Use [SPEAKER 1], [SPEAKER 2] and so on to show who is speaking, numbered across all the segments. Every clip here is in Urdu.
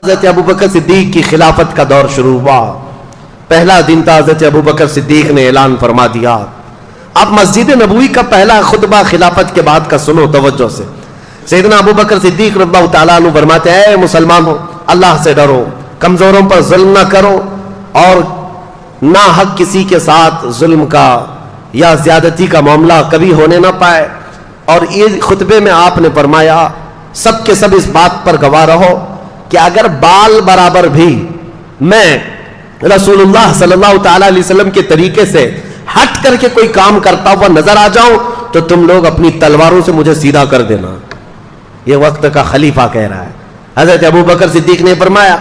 [SPEAKER 1] حضرت ابوبکر صدیق کی خلافت کا دور شروع ہوا. پہلا دن تھا. حضرت ابوبکر صدیق نے اعلان فرما دیا. اب مسجد نبوی کا پہلا خطبہ خلافت کے بعد کا سنو توجہ سے. سیدنا ابوبکر صدیق رضی اللہ تعالیٰ عنہ فرماتے ہیں اے مسلمانوں اللہ سے ڈرو, کمزوروں پر ظلم نہ کرو اور نہ حق کسی کے ساتھ ظلم کا یا زیادتی کا معاملہ کبھی ہونے نہ پائے. اور یہ خطبے میں آپ نے فرمایا سب کے سب اس بات پر گواہ رہو کہ اگر بال برابر بھی میں رسول اللہ صلی اللہ تعالیٰ علیہ وسلم کے طریقے سے ہٹ کر کے کوئی کام کرتا ہوا نظر آ جاؤں تو تم لوگ اپنی تلواروں سے مجھے سیدھا کر دینا. یہ وقت کا خلیفہ کہہ رہا ہے. حضرت ابوبکر صدیق نے فرمایا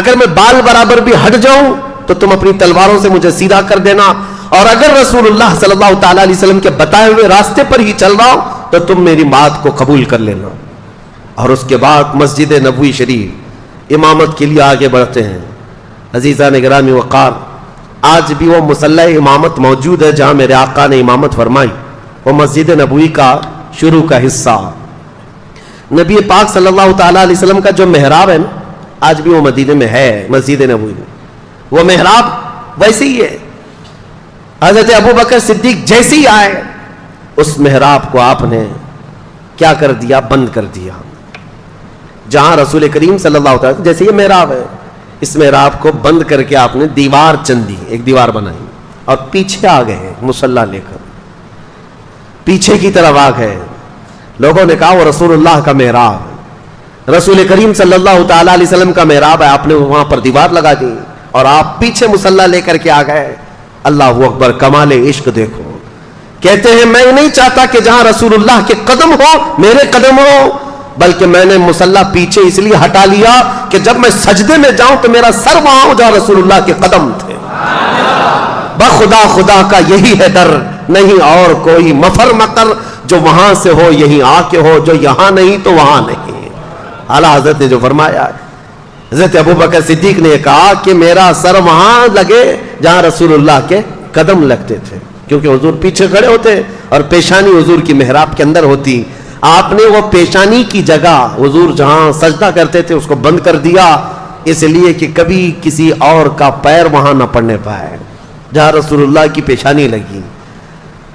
[SPEAKER 1] اگر میں بال برابر بھی ہٹ جاؤں تو تم اپنی تلواروں سے مجھے سیدھا کر دینا, اور اگر رسول اللہ صلی اللہ تعالیٰ علیہ وسلم کے بتائے ہوئے راستے پر ہی چل رہا ہوں تو تم میری بات کو قبول کر لینا. اور اس کے بعد مسجد نبوی شریف امامت کے لیے آگے بڑھتے ہیں. عزیزان گرامی وقار, آج بھی وہ مصلی امامت موجود ہے جہاں میرے آقا نے امامت فرمائی. وہ مسجد نبوی کا شروع کا حصہ. نبی پاک صلی اللہ تعالیٰ علیہ وسلم کا جو محراب ہے نا, آج بھی وہ مدینے میں ہے. مسجد نبوی میں وہ محراب ویسے ہی ہے. حضرت ابوبکر صدیق جیسے ہی آئے اس محراب کو آپ نے کیا کر دیا, بند کر دیا. جہاں رسول کریم صلی اللہ علیہ وسلم, جیسے یہ محراب ہے, اس محراب کو بند کر کے آپ نے دیوار چندی, ایک دیوار بنائی اور پیچھے آ گئے مصلی لے کر, پیچھے کی طرف آ گئے. لوگوں نے کہا وہ رسول اللہ کا محراب ہے, رسول کریم صلی اللہ تعالیٰ علیہ وسلم کا محراب ہے. آپ نے وہاں پر دیوار لگا دی اور آپ پیچھے مصلی لے کر کے آ گئے. اللہ اکبر, کمال عشق دیکھو. کہتے ہیں میں نہیں چاہتا کہ جہاں رسول اللہ کے قدم ہو میرے قدم ہو, بلکہ میں نے مصلی پیچھے اس لیے ہٹا لیا کہ جب میں سجدے میں جاؤں تو میرا سر وہاں ہو جہاں رسول اللہ کے قدم تھے. بخدا خدا کا یہی ہے ڈر, نہیں اور کوئی مفر مکر, جو وہاں سے ہو یہیں آ کے ہو, جو یہاں نہیں تو وہاں نہیں. اعلیٰ حضرت نے جو فرمایا, حضرت ابوبکر صدیق نے کہا کہ میرا سر وہاں لگے جہاں رسول اللہ کے قدم لگتے تھے, کیونکہ حضور پیچھے کھڑے ہوتے اور پیشانی حضور کی محراب کے اندر ہوتی. آپ نے وہ پیشانی کی جگہ حضور جہاں سجدہ کرتے تھے اس کو بند کر دیا, اس لیے کہ کبھی کسی اور کا پیر وہاں نہ پڑنے پائے جہاں رسول اللہ کی پیشانی لگی.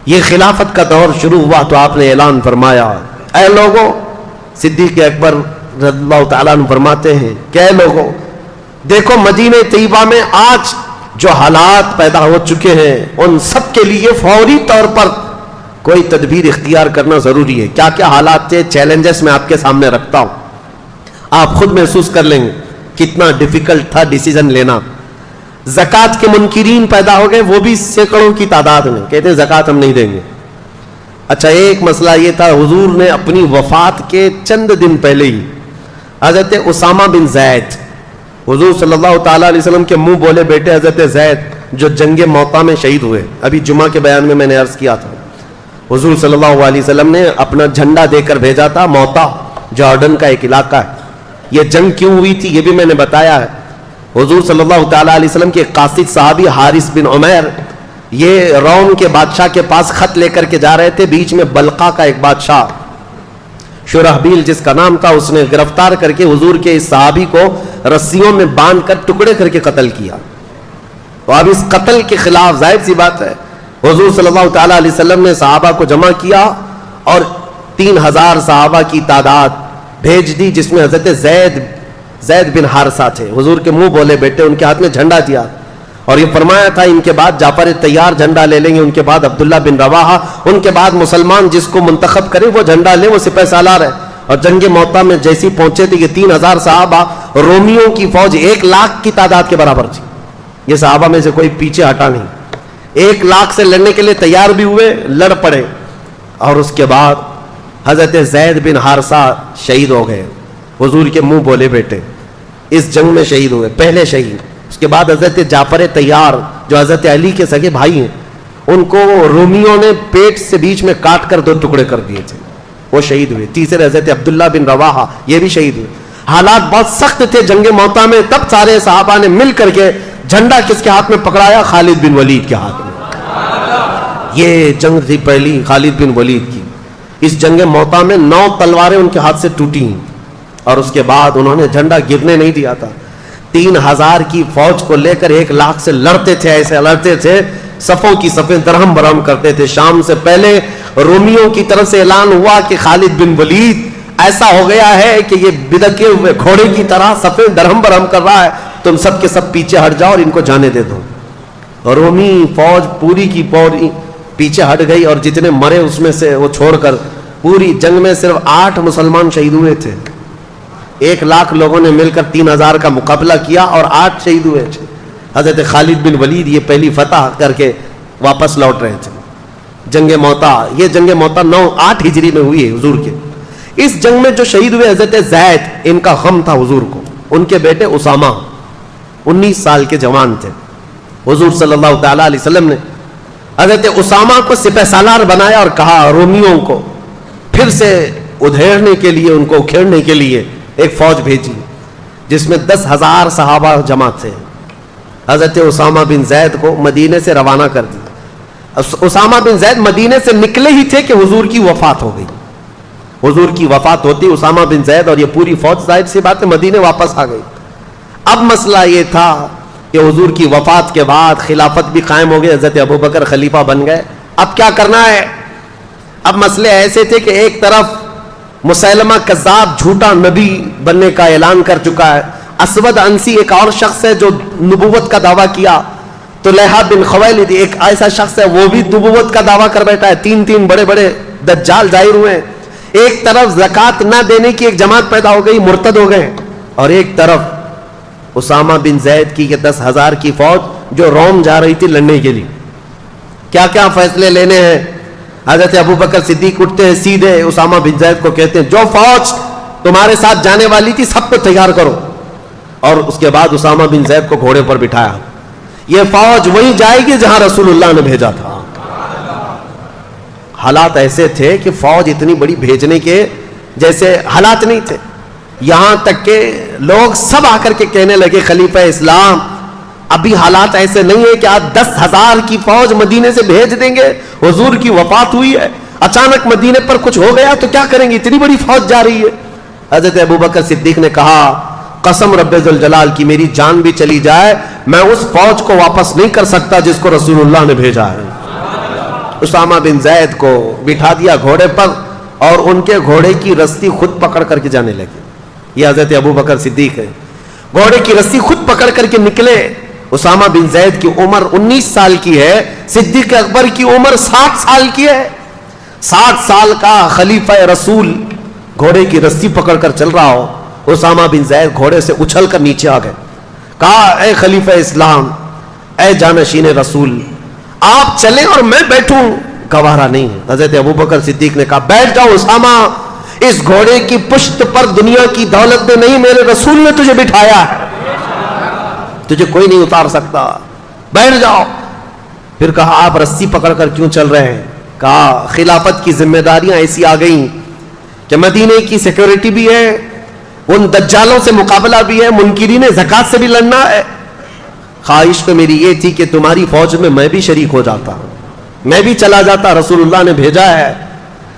[SPEAKER 1] یہ خلافت کا دور شروع ہوا تو آپ نے اعلان فرمایا اے لوگوں, صدیق اکبر رضی اللہ تعالیٰ عنہ فرماتے ہیں کہ اے لوگوں دیکھو مدینہ طیبہ میں آج جو حالات پیدا ہو چکے ہیں ان سب کے لیے فوری طور پر کوئی تدبیر اختیار کرنا ضروری ہے. کیا کیا حالات تھے, چیلنجز میں آپ کے سامنے رکھتا ہوں, آپ خود محسوس کر لیں گے کتنا ڈیفیکلٹ تھا ڈیسیژن لینا. زکوٰۃ کے منکرین پیدا ہو گئے, وہ بھی سینکڑوں کی تعداد میں, کہتے ہیں زکوٰۃ ہم نہیں دیں گے. اچھا, ایک مسئلہ یہ تھا, حضور نے اپنی وفات کے چند دن پہلے ہی حضرت اسامہ بن زید, حضور صلی اللہ تعالیٰ علیہ وسلم کے منہ بولے بیٹے حضرت زید جو جنگ موطا میں شہید ہوئے, ابھی جمعہ کے بیان میں نے عرض کیا تھا, حضور صلی اللہ علیہ وسلم نے اپنا جھنڈا دے کر بھیجا تھا. موطا جارڈن کا ایک علاقہ ہے. یہ جنگ کیوں ہوئی تھی یہ بھی میں نے بتایا ہے. حضور صلی اللہ تعالیٰ علیہ وسلم کے قاصد صحابی حارث بن عمیر, یہ روم کے بادشاہ کے پاس خط لے کر کے جا رہے تھے. بیچ میں بلقا کا ایک بادشاہ شرحبیل جس کا نام تھا, اس نے گرفتار کر کے حضور کے اس صحابی کو رسیوں میں باندھ کر ٹکڑے کر کے قتل کیا. تو اب اس قتل کے خلاف ظاہر سی بات ہے حضور صلی اللہ تعالیٰ علیہ وسلم نے صحابہ کو جمع کیا اور 3000 صحابہ کی تعداد بھیج دی, جس میں حضرت زید بن حارثہ تھے, حضور کے منہ بولے بیٹے. ان کے ہاتھ میں جھنڈا دیا اور یہ فرمایا تھا ان کے بعد جعفر تیار جھنڈا لے لیں گے, ان کے بعد عبداللہ بن رواحہ, ان کے بعد مسلمان جس کو منتخب کرے وہ جھنڈا لے, وہ سپہ سالار ہے. اور جنگ موطا میں جیسی پہنچے تھے یہ 3000 صحابہ, رومیوں کی فوج 1 لاکھ کی تعداد کے برابر تھی. یہ صحابہ میں سے کوئی پیچھے ہٹا نہیں, 1 لاکھ سے لڑنے کے لیے تیار بھی ہوئے, لڑ پڑے. اور اس کے بعد حضرت زید بن حارثہ شہید ہو گئے, حضور کے منہ بولے بیٹے اس جنگ میں شہید ہوئے, پہلے شہید. اس کے بعد حضرت جعفر تیار جو حضرت علی کے سگے بھائی ہیں, ان کو رومیوں نے پیٹ سے بیچ میں کاٹ کر 2 ٹکڑے کر دیے تھے, وہ شہید ہوئے. تیسرے حضرت عبداللہ بن رواحہ, یہ بھی شہید ہوئے. حالات بہت سخت تھے جنگ موطا میں. تب سارے صحابہ نے مل کر کے جھنڈا کس کے ہاتھ میں پکڑایا, خالد بن ولید کے ہاتھ میں. یہ جنگ تھی پہلی خالد بن ولید کی. اس جنگ موطا میں 9 تلواریں ان کے ہاتھ سے ٹوٹی ہیں. اور اس کے بعد انہوں نے جھنڈا گرنے نہیں دیا تھا. 3000 کی فوج کو لے کر 1 لاکھ سے لڑتے تھے, ایسے لڑتے تھے, صفوں کی صفیں درہم برہم کرتے تھے. شام سے پہلے رومیوں کی طرف سے اعلان ہوا کہ خالد بن ولید ایسا ہو گیا ہے کہ یہ بدکے ہوئے گھوڑے کی طرح صفیں درہم برہم کر رہا ہے, تم سب کے سب پیچھے ہٹ جاؤ اور ان کو جانے دے دو. رومی فوج پوری کی پوری پیچھے ہٹ گئی, اور جتنے مرے اس میں سے وہ چھوڑ کر پوری جنگ میں صرف 8 مسلمان شہید ہوئے تھے. 1 لاکھ لوگوں نے مل کر 3000 کا مقابلہ کیا اور 8 شہید ہوئے تھے. حضرت خالد بن ولید یہ پہلی فتح کر کے واپس لوٹ رہے تھے. جنگ موتا, یہ جنگ موتا 8 ہجری میں ہوئی ہے حضور کے. اس جنگ میں جو شہید ہوئے حضرت زید, ان کا غم تھا حضور کو. ان کے بیٹے اسامہ 19 سال کے جوان تھے. حضور صلی اللہ تعالی علیہ وسلم نے حضرت اسامہ کو سپہ سالار بنایا اور کہا رومیوں کو پھر سے ادھیڑنے کے لیے, ان کو اکھیڑنے کے لیے ایک فوج بھیجی جس میں 10,000 صحابہ جمع تھے. حضرت اسامہ بن زید کو مدینے سے روانہ کر دیا. اسامہ بن زید مدینے سے نکلے ہی تھے کہ حضور کی وفات ہو گئی. حضور کی وفات ہوتی اسامہ بن زید اور یہ پوری فوج ظاہر سی بات ہے مدینے واپس آ گئی. اب مسئلہ یہ تھا کہ حضور کی وفات کے بعد خلافت بھی قائم ہو گئی, حضرت ابوبکر خلیفہ بن گئے. اب کیا کرنا ہے؟ اب مسئلے ایسے تھے کہ ایک طرف مسیلمہ کذاب جھوٹا نبی بننے کا اعلان کر چکا ہے. اسود انسی ایک اور شخص ہے جو نبوت کا دعویٰ کیا. طلحہ بن خویلد ایک ایسا شخص ہے وہ بھی نبوت کا دعویٰ کر بیٹھا ہے. 3 بڑے بڑے دجال ظاہر ہوئے ہیں. ایک طرف زکوٰۃ نہ دینے کی ایک جماعت پیدا ہو گئی, مرتد ہو گئے, اور ایک طرف اسامہ بن زید کی یہ 10,000 کی فوج جو روم جا رہی تھی لڑنے کے لیے. کیا کیا فیصلے لینے ہیں؟ حضرت ابوبکر صدیق اٹھتے ہیں, سیدھے اسامہ بن زید کو کہتے ہیں جو فوج تمہارے ساتھ جانے والی تھی سب کو تیار کرو. اور اس کے بعد اسامہ بن زید کو گھوڑے پر بٹھایا. یہ فوج وہیں جائے گی جہاں رسول اللہ نے بھیجا تھا. حالات ایسے تھے کہ فوج اتنی بڑی بھیجنے کے جیسے حالات نہیں تھے. یہاں تک کہ لوگ سب آ کر کے کہنے لگے خلیفہ اسلام ابھی حالات ایسے نہیں ہے کہ آپ 10,000 کی فوج مدینے سے بھیج دیں گے, حضور کی وفات ہوئی ہے, اچانک مدینے پر کچھ ہو گیا تو کیا کریں گے, اتنی بڑی فوج جا رہی ہے. حضرت ابوبکر صدیق نے کہا قسم رب ذوالجلال کی میری جان بھی چلی جائے میں اس فوج کو واپس نہیں کر سکتا جس کو رسول اللہ نے بھیجا ہے. اسامہ بن زید کو بٹھا دیا گھوڑے پر اور ان کے گھوڑے کی رسی خود پکڑ کر کے جانے لگے. یہ حضرت ابوبکر صدیق ہے, گھوڑے کی رسی خود پکڑ کر کے نکلے. اسامہ بن زید کی عمر 19 سال کی ہے, صدیق اکبر کی عمر 60 سال کی ہے. 60 سال کا خلیفہ رسول گھوڑے کی رسی پکڑ کر چل رہا ہو. اسامہ بن زید گھوڑے سے اچھل کر نیچے آ گئے. کہا اے خلیفہ اسلام, اے جانشین رسول, آپ چلیں اور میں بیٹھوں. گوارا نہیں. حضرت ابوبکر صدیق نے کہا بیٹھ جاؤ اسامہ, اس گھوڑے کی پشت پر دنیا کی دولت نے نہیں میرے رسول نے تجھے بٹھایا ہے, تجھے کوئی نہیں اتار سکتا, بیٹھ جاؤ. پھر کہا آپ رسی پکڑ کر کیوں چل رہے ہیں؟ کہا خلافت کی ذمہ داریاں ایسی آ گئیں کہ مدینے کی سیکیورٹی بھی ہے, ان دجالوں سے مقابلہ بھی ہے, منکرین زکوٰۃ سے بھی لڑنا ہے. خواہش تو میری یہ تھی کہ تمہاری فوج میں میں بھی شریک ہو جاتا, میں بھی چلا جاتا, رسول اللہ نے بھیجا ہے,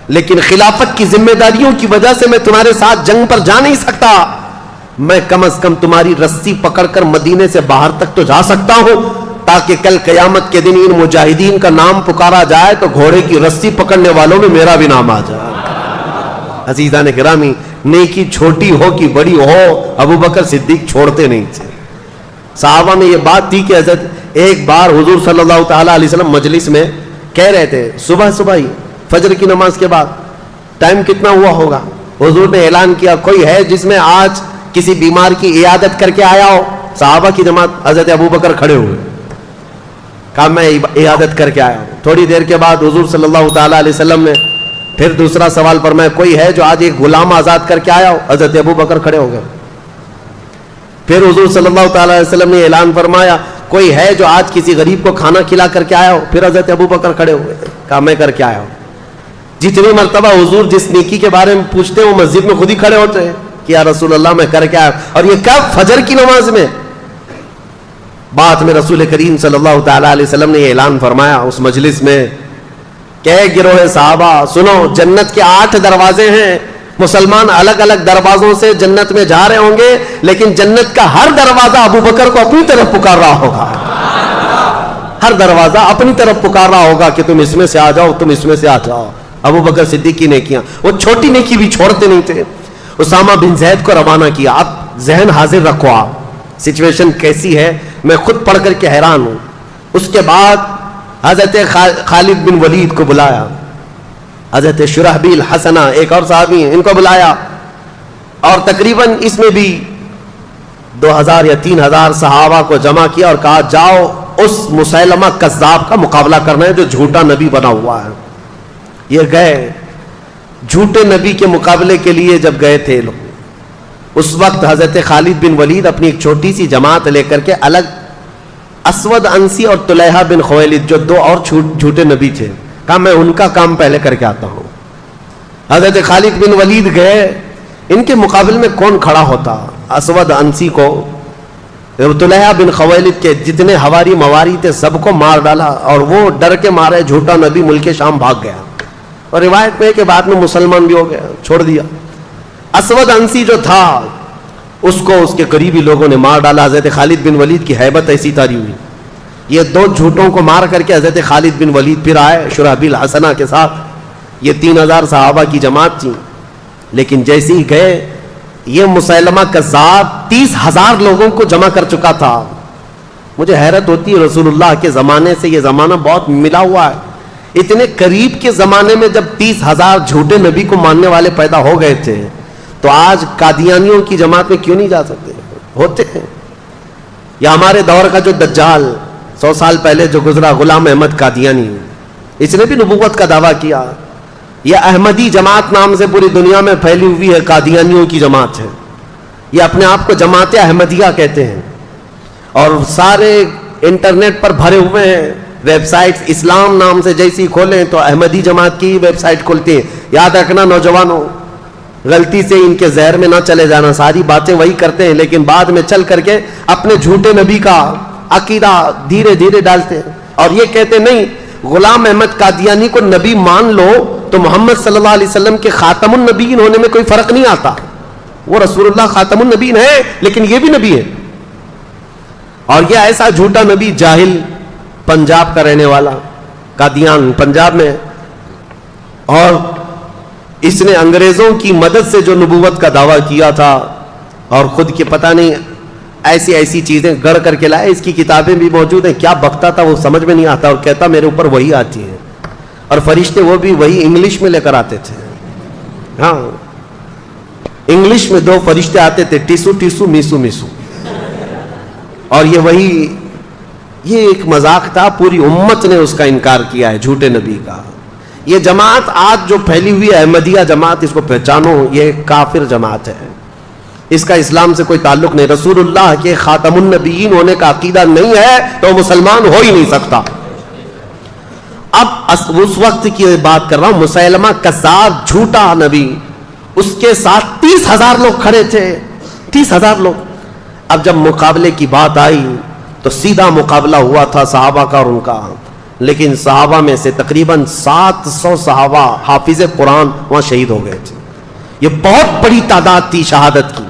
[SPEAKER 1] لیکن خلافت کی ذمہ داریوں کی وجہ سے میں تمہارے ساتھ جنگ پر جا نہیں سکتا. میں کم از کم تمہاری رسی پکڑ کر مدینے سے باہر تک تو جا سکتا ہوں تاکہ کل قیامت کے دن ان مجاہدین کا نام پکارا جائے تو گھوڑے کی رسی پکڑنے والوں میں میرا بھی نام آ جائے. عزیزان گرامی, نیکی چھوٹی ہو کہ بڑی ہو, ابوبکر صدیق چھوڑتے نہیں تھے. صحابہ میں یہ بات تھی کہ حضرت ایک بار حضور صلی اللہ تعالی علیہ وسلم مجلس میں کہہ رہے تھے صبح ہی فجر کی نماز کے بعد ٹائم کتنا ہوا ہوگا, حضور نے اعلان کیا کوئی ہے جس میں آج کسی بیمار کی عیادت کر کے آیا ہو. صحابہ کی جماعت, حضرت ابوبکر کھڑے ہوئے, کہا میں عیادت کر کے آیا ہوں. تھوڑی دیر کے بعد حضور صلی اللہ تعالی علیہ وسلم نے پھر دوسرا سوال فرمایا کوئی ہے جو آج ایک غلام آزاد کر کے آیا ہو. حضرت ابوبکر کھڑے ہو گئے. پھر حضور صلی اللہ تعالی علیہ وسلم نے اعلان فرمایا کوئی ہے جو آج کسی غریب کو کھانا کھلا کر کے آیا ہو. پھر حضرت ابوبکر کھڑے ہوئے, کہا میں کر کے آیا ہوں. جتنی مرتبہ حضور جس نیکی کے بارے میں پوچھتے ہیں وہ مسجد میں خود ہی کھڑے ہوتے ہیں کہ یا رسول اللہ میں کر کے آیا. اور یہ کب؟ فجر کی نماز میں. بعد میں رسول کریم صلی اللہ تعالی علیہ وسلم نے یہ اعلان فرمایا اس مجلس میں کہ گروہ صحابہ سنو, جنت کے 8 دروازے ہیں, مسلمان الگ الگ دروازوں سے جنت میں جا رہے ہوں گے، لیکن جنت کا ہر دروازہ ابو بکر کو اپنی طرف پکار رہا ہوگا، ہر دروازہ اپنی طرف پکار رہا ہوگا کہ تم اس میں سے آ جاؤ، تم اس میں سے آ جاؤ۔ ابو بکر صدیق کی نیکیاں، وہ چھوٹی نیکی بھی چھوڑتے نہیں تھے۔ اسامہ بن زید کو روانہ کیا۔ اب ذہن حاضر رکھو، آپ سچویشن کیسی ہے میں خود پڑھ کر کے حیران ہوں۔ اس کے بعد حضرت خالد بن ولید کو بلایا، حضرت شرحبیل حسنہ ایک اور صحابی ہیں، ان کو بلایا، اور تقریباً اس میں بھی 2000 یا 3000 صحابہ کو جمع کیا اور کہا جاؤ اس مسیلمہ کذاب کا مقابلہ کرنا ہے جو جھوٹا نبی بنا ہوا ہے۔ یہ گئے جھوٹے نبی کے مقابلے کے لیے، جب گئے تھے لوگ، اس وقت حضرت خالد بن ولید اپنی ایک چھوٹی سی جماعت لے کر کے الگ، اسود انسی اور طلحہ بن خویلد جو 2 اور جھوٹے نبی تھے، کہا میں ان کا کام پہلے کر کے آتا ہوں۔ حضرت خالد بن ولید گئے، ان کے مقابل میں کون کھڑا ہوتا؟ اسود انسی کو، طلحہ بن خویلد کے جتنے ہواری مواری تھے سب کو مار ڈالا، اور وہ ڈر کے مارے جھوٹا نبی ملک شام بھاگ گیا، اور روایت میں کہ بعد میں مسلمان بھی ہو گیا، چھوڑ دیا۔ اسود انسی جو تھا اس کو اس کے قریبی لوگوں نے مار ڈالا۔ حضرت خالد بن ولید کی ہیبت ایسی تاری ہوئی، یہ 2 جھوٹوں کو مار کر کے حضرت خالد بن ولید پھر آئے شرحبیل حسنہ کے ساتھ۔ یہ 3000 صحابہ کی جماعت تھی، لیکن جیسے ہی گئے یہ مسیلمہ کذاب 30,000 لوگوں کو جمع کر چکا تھا۔ مجھے حیرت ہوتی ہے، رسول اللہ کے زمانے سے یہ زمانہ بہت ملا ہوا ہے۔ اتنے قریب کے زمانے میں جب 30,000 جھوٹے نبی کو ماننے والے پیدا ہو گئے تھے، تو آج قادیانیوں کی جماعت میں کیوں نہیں جا سکتے؟ ہوتے ہیں۔ یا ہمارے دور کا جو دجال 100 سال پہلے جو گزرا، غلام احمد قادیانی، اس نے بھی نبوت کا دعویٰ کیا۔ یہ احمدی جماعت نام سے پوری دنیا میں پھیلی ہوئی ہے، قادیانیوں کی جماعت ہے۔ یہ اپنے آپ کو جماعت احمدیہ کہتے ہیں، اور سارے انٹرنیٹ پر بھرے ہوئے ہیں ویب سائٹ، اسلام نام سے جیسی کھولیں تو احمدی جماعت کی ویب سائٹ کھلتی ہے۔ یاد رکھنا نوجوانوں، غلطی سے ان کے زہر میں نہ چلے جانا، ساری باتیں وہی کرتے ہیں لیکن بعد میں چل کر کے اپنے جھوٹے نبی کا عقیدہ دھیرے دھیرے ڈالتے ہیں، اور یہ کہتے نہیں غلام احمد قادیانی کو نبی مان لو تو محمد صلی اللہ علیہ وسلم کے خاتم النبیین ہونے میں کوئی فرق نہیں آتا۔ وہ رسول اللہ خاتم النبیین ہے، لیکن یہ بھی نبی ہے۔ اور یہ ایسا جھوٹا نبی، جاہل، پنجاب کا رہنے والا، قادیان پنجاب میں، اور اس نے انگریزوں کی مدد سے جو نبوت کا دعویٰ کیا تھا، اور خود کے پتہ نہیں ایسی ایسی چیزیں گڑھ کر کے لائے۔ اس کی کتابیں بھی موجود ہیں، کیا بکتا تھا وہ سمجھ میں نہیں آتا، اور کہتا میرے اوپر وہی آتی ہے، اور فرشتے وہ بھی وہی انگلش میں لے کر آتے تھے۔ ہاں، انگلش میں 2 فرشتے آتے تھے، ٹیسو ٹیسو میسو میسو، اور یہ وہی، یہ ایک مذاق تھا۔ پوری امت نے اس کا انکار کیا ہے، جھوٹے نبی کا۔ یہ جماعت آج جو پھیلی ہوئی ہے احمدیہ جماعت، اس کو پہچانو، یہ کافر جماعت ہے، اس کا اسلام سے کوئی تعلق نہیں۔ رسول اللہ کے خاتم النبیین ہونے کا عقیدہ نہیں ہے تو مسلمان ہو ہی نہیں سکتا۔ اب اس وقت کی بات کر رہا ہوں، مسیلمہ کذاب جھوٹا نبی، اس کے ساتھ 30,000 لوگ کھڑے تھے، 30,000 لوگ۔ اب جب مقابلے کی بات آئی تو سیدھا مقابلہ ہوا تھا صحابہ کا اور ان کا، لیکن صحابہ میں سے تقریباً 700 صحابہ حافظ قرآن وہاں شہید ہو گئے تھے۔ یہ بہت بڑی تعداد تھی شہادت کی،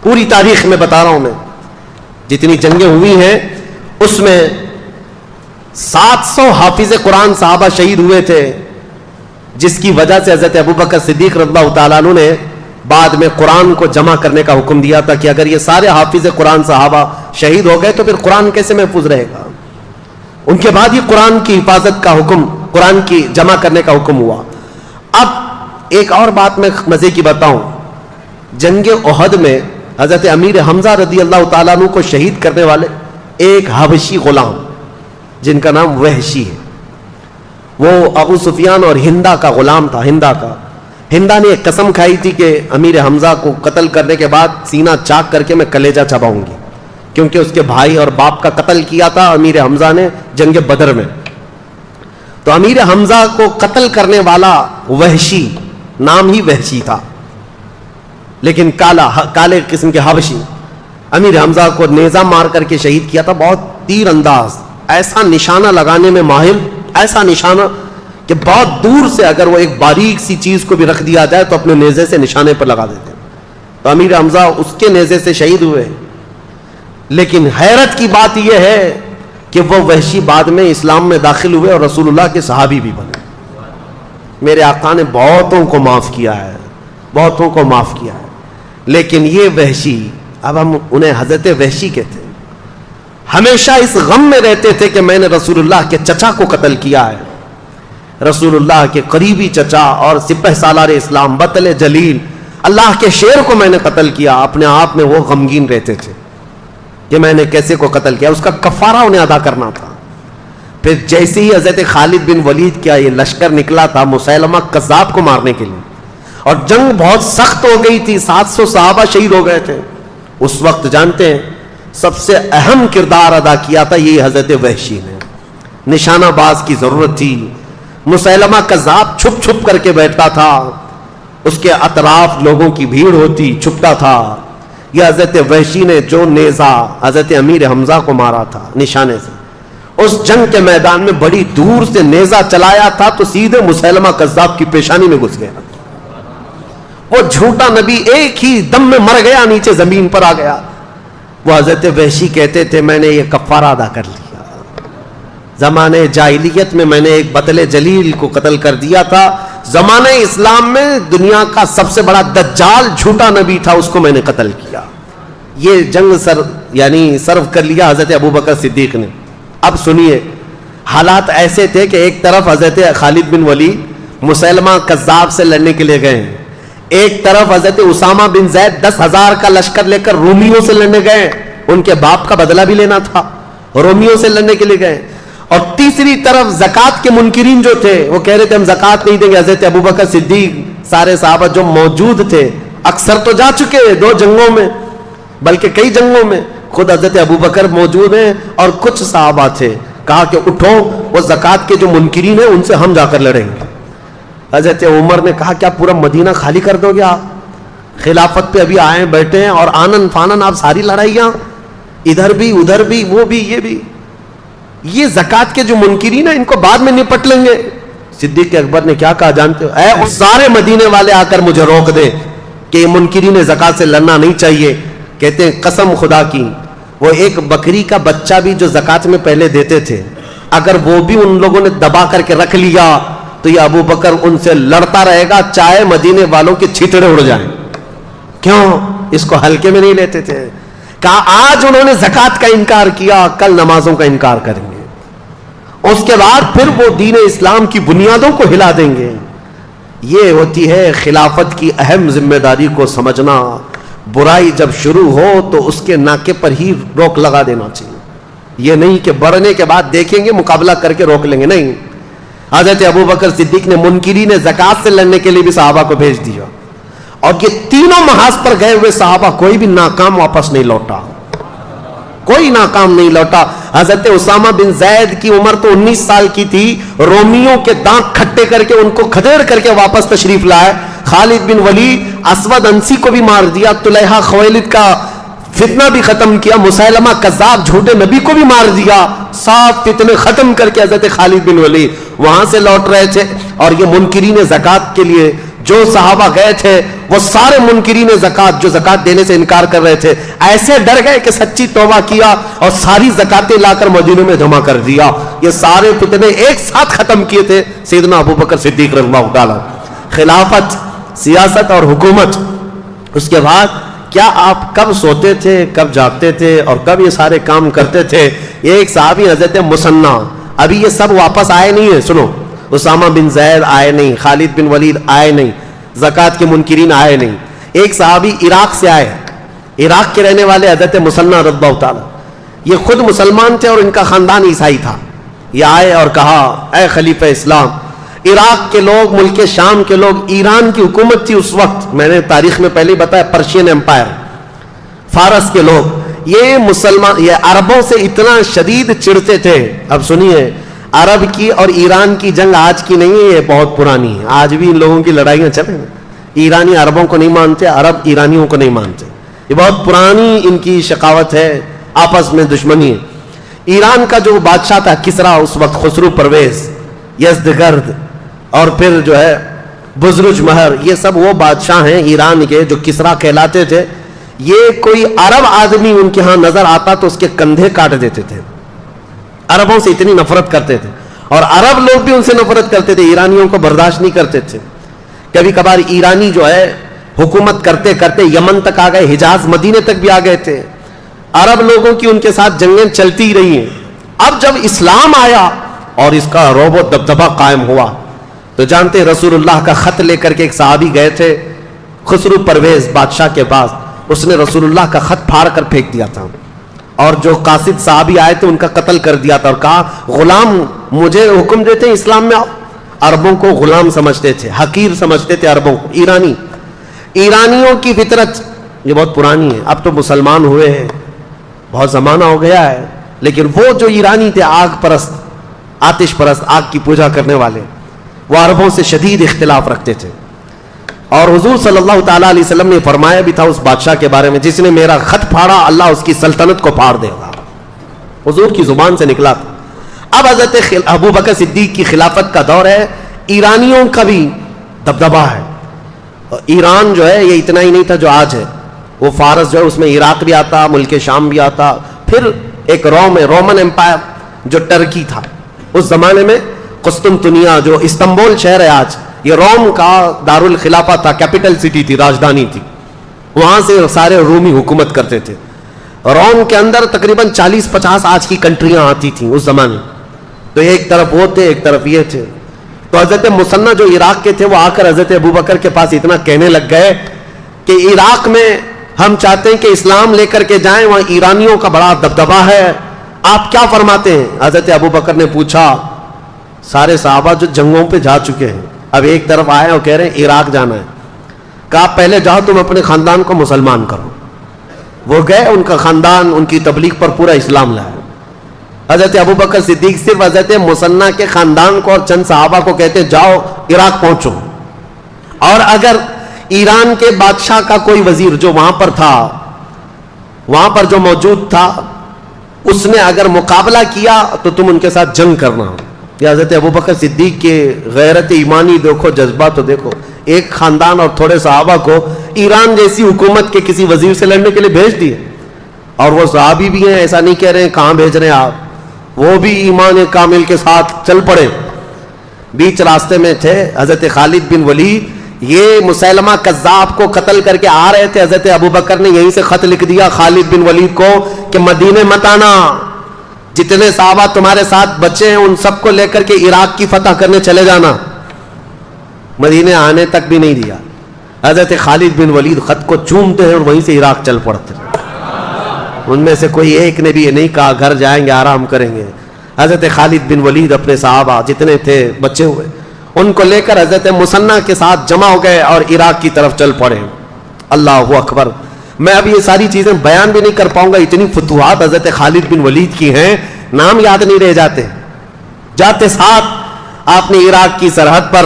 [SPEAKER 1] پوری تاریخ میں بتا رہا ہوں میں، جتنی جنگیں ہوئی ہیں اس میں 700 حافظ قرآن صحابہ شہید ہوئے تھے، جس کی وجہ سے حضرت ابوبکر صدیق رضی اللہ تعالیٰ عنہ نے بعد میں قرآن کو جمع کرنے کا حکم دیا تھا کہ اگر یہ سارے حافظ قرآن صحابہ شہید ہو گئے تو پھر قرآن کیسے محفوظ رہے گا۔ ان کے بعد یہ قرآن کی حفاظت کا حکم، قرآن کی جمع کرنے کا حکم ہوا۔ اب ایک اور بات میں مزے کی بتاؤں، جنگ احد میں حضرت امیر حمزہ رضی اللہ تعالیٰ عنہ کو شہید کرنے والے ایک حبشی غلام جن کا نام وحشی ہے، وہ ابو سفیان اور ہندا کا غلام تھا۔ ہندا نے ایک قسم کھائی تھی کہ امیر حمزہ کو قتل کرنے کے بعد سینہ چاک کر کے میں کلیجہ چباؤں گی، کیونکہ اس کے بھائی اور باپ کا قتل کیا تھا امیر حمزہ نے جنگ بدر میں۔ تو امیر حمزہ کو قتل کرنے والا وحشی، نام ہی وحشی تھا لیکن کالے قسم کے حبشی، امیر حمزہ کو نیزہ مار کر کے شہید کیا تھا۔ بہت تیر انداز، ایسا نشانہ لگانے میں ماہر، ایسا نشانہ کہ بہت دور سے اگر وہ ایک باریک سی چیز کو بھی رکھ دیا جائے تو اپنے نیزے سے نشانے پر لگا دیتے ہیں. تو امیر حمزہ اس کے نیزے سے شہید ہوئے. لیکن حیرت کی بات یہ ہے کہ وہ وحشی بعد میں اسلام میں داخل ہوئے اور رسول اللہ کے صحابی بھی بنے. میرے آقا نے بہتوں کو معاف کیا ہے, بہتوں کو معاف کیا ہے. لیکن یہ وحشی, اب ہم انہیں حضرت وحشی کہتے ہیں, ہمیشہ اس غم میں رہتے تھے کہ میں نے رسول اللہ کے چچا کو قتل کیا ہے. رسول اللہ کے قریبی چچا اور سپہ سالار اسلام بطل جلیل اللہ کے شیر کو میں نے قتل کیا. اپنے آپ میں وہ غمگین رہتے تھے کہ میں نے کیسے کو قتل کیا, اس کا کفارہ انہیں ادا کرنا تھا. پھر جیسے ہی حضرت خالد بن ولید کیا یہ لشکر نکلا تھا مسیلمہ کذاب کو مارنے کے لیے, اور جنگ بہت سخت ہو گئی تھی, 700 صحابہ شہید ہو گئے تھے. اس وقت جانتے ہیں سب سے اہم کردار ادا کیا تھا یہ حضرت وحشی نے. نشانہ باز کی ضرورت تھی. مسیلمہ کذاب چھپ چھپ کر کے بیٹھتا تھا, اس کے اطراف لوگوں کی بھیڑ ہوتی, چھپتا تھا. یہ حضرت وحشی نے جو نیزہ حضرت امیر حمزہ کو مارا تھا نشانے سے, اس جنگ کے میدان میں بڑی دور سے نیزہ چلایا تھا تو سیدھے مسیلمہ کذاب کی پیشانی میں گھس گیا. وہ جھوٹا نبی ایک ہی دم میں مر گیا, نیچے زمین پر آ گیا. وہ حضرت وحشی کہتے تھے میں نے یہ کفارہ ادا کر لیا. زمانے جاہلیت میں میں نے ایک بطل جلیل کو قتل کر دیا تھا, زمانے اسلام میں دنیا کا سب سے بڑا دجال جھوٹا نبی تھا, اس کو میں نے قتل کیا. یہ جنگ سرو کر لیا حضرت ابوبکر صدیق نے. اب سنیے, حالات ایسے تھے کہ ایک طرف حضرت خالد بن ولید مسیلمہ کذاب سے لڑنے کے لیے گئے, ایک طرف حضرت اسامہ بن زید 10,000 کا لشکر لے کر رومیوں سے لڑنے گئے, ان کے باپ کا بدلہ بھی لینا تھا, رومیوں سے لڑنے کے لیے گئے. اور تیسری طرف زکات کے منکرین جو تھے وہ کہہ رہے تھے ہم زکات نہیں دیں گے. حضرت ابوبکر صدیق سارے صحابہ جو موجود تھے, اکثر تو جا چکے 2 جنگوں میں بلکہ کئی جنگوں میں, خود حضرت ابوبکر موجود ہیں اور کچھ صحابہ تھے, کہا کہ اٹھو وہ زکات کے جو منکرین ہیں ان سے ہم جا کر لڑیں گے. حضرت عمر نے کہا کیا پورا مدینہ خالی کر دو گے آپ؟ خلافت پہ ابھی آئے بیٹھے ہیں اور آنن فانن آپ ساری لڑائیاں ادھر بھی ادھر بھی وہ بھی یہ بھی, یہ زکات کے جو منکرین ہیں ان کو بعد میں نپٹ لیں گے. صدیق اکبر نے کیا کہا جانتے ہو؟ اے سارے مدینے والے آ کر مجھے روک دے کہ یہ منکرین زکات سے لڑنا نہیں چاہیے. کہتے ہیں قسم خدا کی وہ ایک بکری کا بچہ بھی جو زکات میں پہلے دیتے تھے اگر وہ بھی ان لوگوں نے دبا کر کے رکھ لیا تو یہ ابو بکر ان سے لڑتا رہے گا چاہے مدینے والوں کے چھیتڑے اڑ جائیں. کیوں؟ اس کو ہلکے میں نہیں لیتے تھے. کہا آج انہوں نے زکات کا انکار کیا, کل نمازوں کا انکار کریں گے, اس کے بعد پھر وہ دین اسلام کی بنیادوں کو ہلا دیں گے. یہ ہوتی ہے خلافت کی اہم ذمہ داری کو سمجھنا. برائی جب شروع ہو تو اس کے ناکے پر ہی روک لگا دینا چاہیے. یہ نہیں کہ بڑھنے کے بعد دیکھیں گے مقابلہ کر کے روک لیں گے, نہیں. حضرت ابوبکر صدیق نے منکرین زکات سے لڑنے کے لیے بھی صحابہ کو بھیج دیا, اور یہ تینوں محاذ پر گئے ہوئے صحابہ کوئی بھی ناکام واپس نہیں لوٹا, کوئی ناکام نہیں لوٹا. حضرت اسامہ بن زید کی عمر تو 19 سال کی تھی, رومیوں کے دانت کھٹے کر کے ان کو کھدیڑ کر کے واپس تشریف لائے. خالد بن ولید اسود انسی کو بھی مار دیا, طلحہ خویلد کا فتنہ بھی ختم کیا, مسیلمہ کذاب جھوٹے نبی کو بھی مار دیا. 7 فتنے ختم کر کے حضرت خالد بن ولید وہاں سے لوٹ رہے تھے. اور یہ منکرین زکات کے لیے جو صحابہ گئے تھے وہ سارے منکرین زکات جو زکات دینے سے انکار کر رہے تھے ایسے ڈر گئے کہ سچی توبہ کیا اور ساری زکاتیں لا کر مدینے میں جمع کر دیا. یہ سارے فتنے ایک ساتھ ختم کیے تھے سیدنا ابوبکر صدیق رضی اللہ تعالی. خلافت, سیاست اور حکومت. اس کے بعد کیا آپ کب سوتے تھے, کب جاگتے تھے اور کب یہ سارے کام کرتے تھے؟ یہ ایک صحابی حضرت مسنہ, ابھی یہ سب واپس آئے نہیں ہیں. سنو, اسامہ بن زید آئے نہیں, خالد بن ولید آئے نہیں, زکات کے منکرین آئے نہیں. ایک صحابی عراق سے آئے, عراق کے رہنے والے حضرت مسنہ رضی اللہ تعالی. یہ خود مسلمان تھے اور ان کا خاندان عیسائی تھا. یہ آئے اور کہا اے خلیفہ اسلام, عراق کے لوگ, ملک شام کے لوگ, ایران کی حکومت تھی اس وقت, میں نے تاریخ میں پہلے بتایا پرشین امپائر, فارس کے لوگ, یہ مسلمان یہ عربوں سے اتنا شدید چڑتے تھے. اب سنیے, عرب کی اور ایران کی جنگ آج کی نہیں ہے, یہ بہت پرانی ہے. آج بھی ان لوگوں کی لڑائیاں چلیں, ایرانی عربوں کو نہیں مانتے, عرب ایرانیوں کو نہیں مانتے. یہ بہت پرانی ان کی شقاوت ہے, آپس میں دشمنی ہے. ایران کا جو بادشاہ تھا کسرا اس وقت, خسرو پرویز یزدگرد, اور پھر جو ہے بزرج مہر، یہ سب وہ بادشاہ ہیں ایران کے جو کسرا کہلاتے تھے. یہ کوئی عرب آدمی ان کے ہاں نظر آتا تو اس کے کندھے کاٹ دیتے تھے. عربوں سے اتنی نفرت کرتے تھے، اور عرب لوگ بھی ان سے نفرت کرتے تھے، ایرانیوں کو برداشت نہیں کرتے تھے. کبھی کبھار ایرانی جو ہے حکومت کرتے کرتے یمن تک آ گئے، حجاز مدینے تک بھی آ گئے تھے. عرب لوگوں کی ان کے ساتھ جنگیں چلتی ہی رہی ہیں. اب جب اسلام آیا اور اس کا رعب و دبدبہ قائم ہوا تو جانتے رسول اللہ کا خط لے کر کے ایک صحابی گئے تھے خسرو پرویز بادشاہ کے پاس. اس نے رسول اللہ کا خط پھاڑ کر پھینک دیا تھا، اور جو قاصد صحابی آئے تھے ان کا قتل کر دیا تھا، اور کہا غلام مجھے حکم دیتے ہیں اسلام میں آؤ. عربوں کو غلام سمجھتے تھے، حقیر سمجھتے تھے عربوں کو. ایرانیوں کی فطرت یہ بہت پرانی ہے. اب تو مسلمان ہوئے ہیں، بہت زمانہ ہو گیا ہے، لیکن وہ جو ایرانی تھے آگ پرست، آتش پرست، آگ کی پوجا کرنے والے، وہ عربوں سے شدید اختلاف رکھتے تھے. اور حضور صلی اللہ تعالیٰ علیہ وسلم نے فرمایا بھی تھا اس بادشاہ کے بارے میں جس نے میرا خط پھاڑا اللہ اس کی سلطنت کو پھاڑ دے گا. حضور کی زبان سے نکلا تھا. اب حضرت ابو بکر صدیق کی خلافت کا دور ہے، ایرانیوں کا بھی دبدبہ ہے. ایران جو ہے یہ اتنا ہی نہیں تھا جو آج ہے، وہ فارس جو ہے اس میں عراق بھی آتا، ملک شام بھی آتا، پھر ایک رومن امپائر جو ٹرکی تھا اس زمانے میں، قسطنطنیہ جو استنبول شہر ہے آج، یہ روم کا دارالخلافہ تھا، کیپٹل سٹی تھی، راجدھانی تھی. وہاں سے سارے رومی حکومت کرتے تھے. روم کے اندر تقریباً 40-50 آج کی کنٹریاں آتی تھیں اس زمانے. تو ایک طرف وہ تھے، ایک طرف یہ تھے. تو حضرت مثنیٰ جو عراق کے تھے وہ آ کر حضرت ابوبکر کے پاس اتنا کہنے لگ گئے کہ عراق میں ہم چاہتے ہیں کہ اسلام لے کر کے جائیں، وہاں ایرانیوں کا بڑا دبدبہ ہے، آپ کیا فرماتے ہیں؟ حضرت ابوبکر نے پوچھا، سارے صحابہ جو جنگوں پہ جا چکے ہیں اب ایک طرف آئے اور کہہ رہے ہیں عراق جانا ہے. کہا پہلے جاؤ تم اپنے خاندان کو مسلمان کرو. وہ گئے، ان کا خاندان ان کی تبلیغ پر پورا اسلام لایا. حضرت ابوبکر صدیق صرف حضرت مثنیٰ کے خاندان کو اور چند صحابہ کو کہتے جاؤ عراق پہنچو، اور اگر ایران کے بادشاہ کا کوئی وزیر جو وہاں پر تھا، وہاں پر جو موجود تھا، اس نے اگر مقابلہ کیا تو تم ان کے ساتھ جنگ کرنا. یا حضرت ابوبکر صدیق کے غیرت ایمانی دیکھو، جذبہ تو دیکھو. ایک خاندان اور تھوڑے صحابہ کو ایران جیسی حکومت کے کسی وزیر سے لڑنے کے لیے بھیج دیے. اور وہ صحابی بھی ہیں، ایسا نہیں کہہ رہے ہیں کہاں بھیج رہے ہیں آپ، وہ بھی ایمان کامل کے ساتھ چل پڑے. بیچ راستے میں تھے حضرت خالد بن ولید، یہ مسیلمہ کذاب کو قتل کر کے آ رہے تھے. حضرت ابوبکر نے یہیں سے خط لکھ دیا خالد بن ولید کو کہ مدینے مت آنا، جتنے صحابہ تمہارے ساتھ بچے ہیں ان سب کو لے کر کے عراق کی فتح کرنے چلے جانا. مدینے آنے تک بھی نہیں دیا. حضرت خالد بن ولید خط کو چومتے ہیں اور وہیں سے عراق چل پڑتے ہیں. ان میں سے کوئی ایک نے بھی یہ نہیں کہا گھر جائیں گے آرام کریں گے. حضرت خالد بن ولید اپنے صحابہ جتنے تھے بچے ہوئے ان کو لے کر حضرت مثنیٰ کے ساتھ جمع ہو گئے اور عراق کی طرف چل پڑے. اللہ اکبر. میں اب یہ ساری چیزیں بیان بھی نہیں کر پاؤں گا، اتنی فتوحات حضرت خالد بن ولید کی ہیں، نام یاد نہیں رہ جاتے. جاتے ساتھ آپ نے عراق کی سرحد پر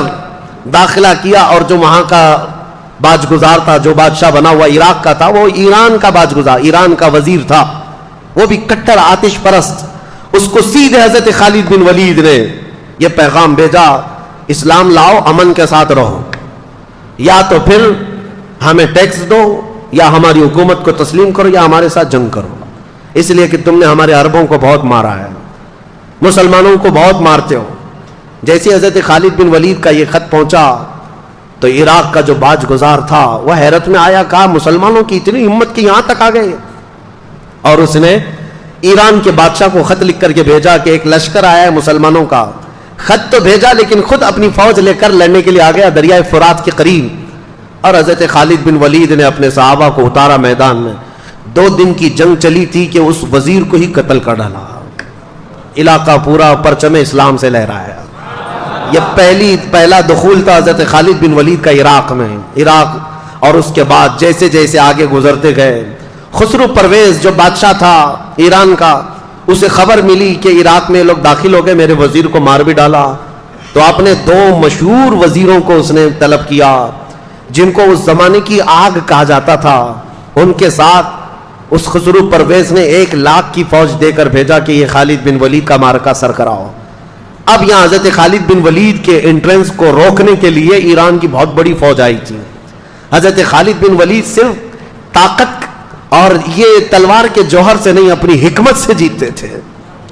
[SPEAKER 1] داخلہ کیا، اور جو وہاں کا باج گزار تھا، جو بادشاہ بنا ہوا عراق کا تھا، وہ ایران کا باج گزار، ایران کا وزیر تھا، وہ بھی کٹر آتش پرست. اس کو سیدھے حضرت خالد بن ولید نے یہ پیغام بھیجا، اسلام لاؤ، امن کے ساتھ رہو، یا تو پھر ہمیں ٹیکس دو، یا ہماری حکومت کو تسلیم کرو، یا ہمارے ساتھ جنگ کرو، اس لیے کہ تم نے ہمارے عربوں کو بہت مارا ہے، مسلمانوں کو بہت مارتے ہو. جیسے حضرت خالد بن ولید کا یہ خط پہنچا تو عراق کا جو باج گزار تھا وہ حیرت میں آیا، کہا مسلمانوں کی اتنی ہمت کی یہاں تک آ گئے. اور اس نے ایران کے بادشاہ کو خط لکھ کر کے بھیجا کہ ایک لشکر آیا ہے مسلمانوں کا. خط تو بھیجا لیکن خود اپنی فوج لے کر لڑنے کے لیے آ گیا دریائے فرات کے قریب. اور حضرت خالد بن ولید نے اپنے صحابہ کو اتارا میدان میں. 2 دن کی جنگ چلی تھی کہ اس وزیر کو ہی قتل کر ڈالا. علاقہ پورا پرچم اسلام سے لہرایا. یہ پہلا دخول تھا حضرت خالد بن ولید کا عراق میں. عراق اور اس کے بعد جیسے جیسے آگے گزرتے گئے، خسرو پرویز جو بادشاہ تھا ایران کا، اسے خبر ملی کہ عراق میں لوگ داخل ہو گئے، میرے وزیر کو مار بھی ڈالا. تو آپ نے 2 مشہور وزیروں کو اس نے طلب کیا جن کو اس زمانے کی آگ کہا جاتا تھا. ان کے ساتھ اس خسرو پرویز نے 1 لاکھ کی فوج دے کر بھیجا کہ یہ خالد بن ولید کا مارکا سر کراؤ. اب یہاں حضرت خالد بن ولید کے انٹرنس کو روکنے کے لیے ایران کی بہت بڑی فوج آئی تھی. حضرت خالد بن ولید صرف طاقت اور یہ تلوار کے جوہر سے نہیں، اپنی حکمت سے جیتتے تھے.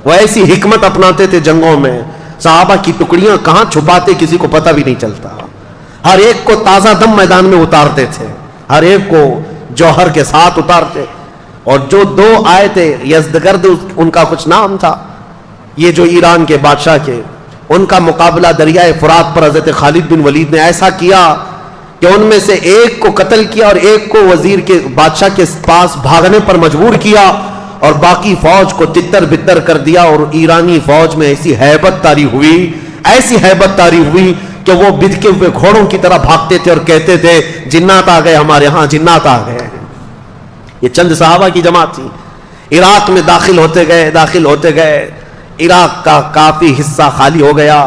[SPEAKER 1] وہ ایسی حکمت اپناتے تھے جنگوں میں، صحابہ کی ٹکڑیاں کہاں چھپاتے کسی کو پتہ بھی نہیں چلتا. ہر ایک کو تازہ دم میدان میں اتارتے تھے، ہر ایک کو جوہر کے ساتھ اتارتے. اور جو دو آئے تھے یزدگرد ان کا کچھ نام تھا، یہ جو ایران کے بادشاہ کے، ان کا مقابلہ دریائے فرات پر حضرت خالد بن ولید نے ایسا کیا کہ ان میں سے ایک کو قتل کیا اور ایک کو وزیر کے بادشاہ کے پاس بھاگنے پر مجبور کیا اور باقی فوج کو تتر بتر کر دیا. اور ایرانی فوج میں ایسی ہیبت طاری ہوئی کہ وہ بدکے ہوئے گھوڑوں کی طرح بھاگتے تھے اور کہتے تھے جنات آ گئے ہمارے ہاں، جنات آ گئے. یہ چند صحابہ کی جماعت تھی. عراق میں داخل ہوتے گئے عراق کا کافی حصہ خالی ہو گیا.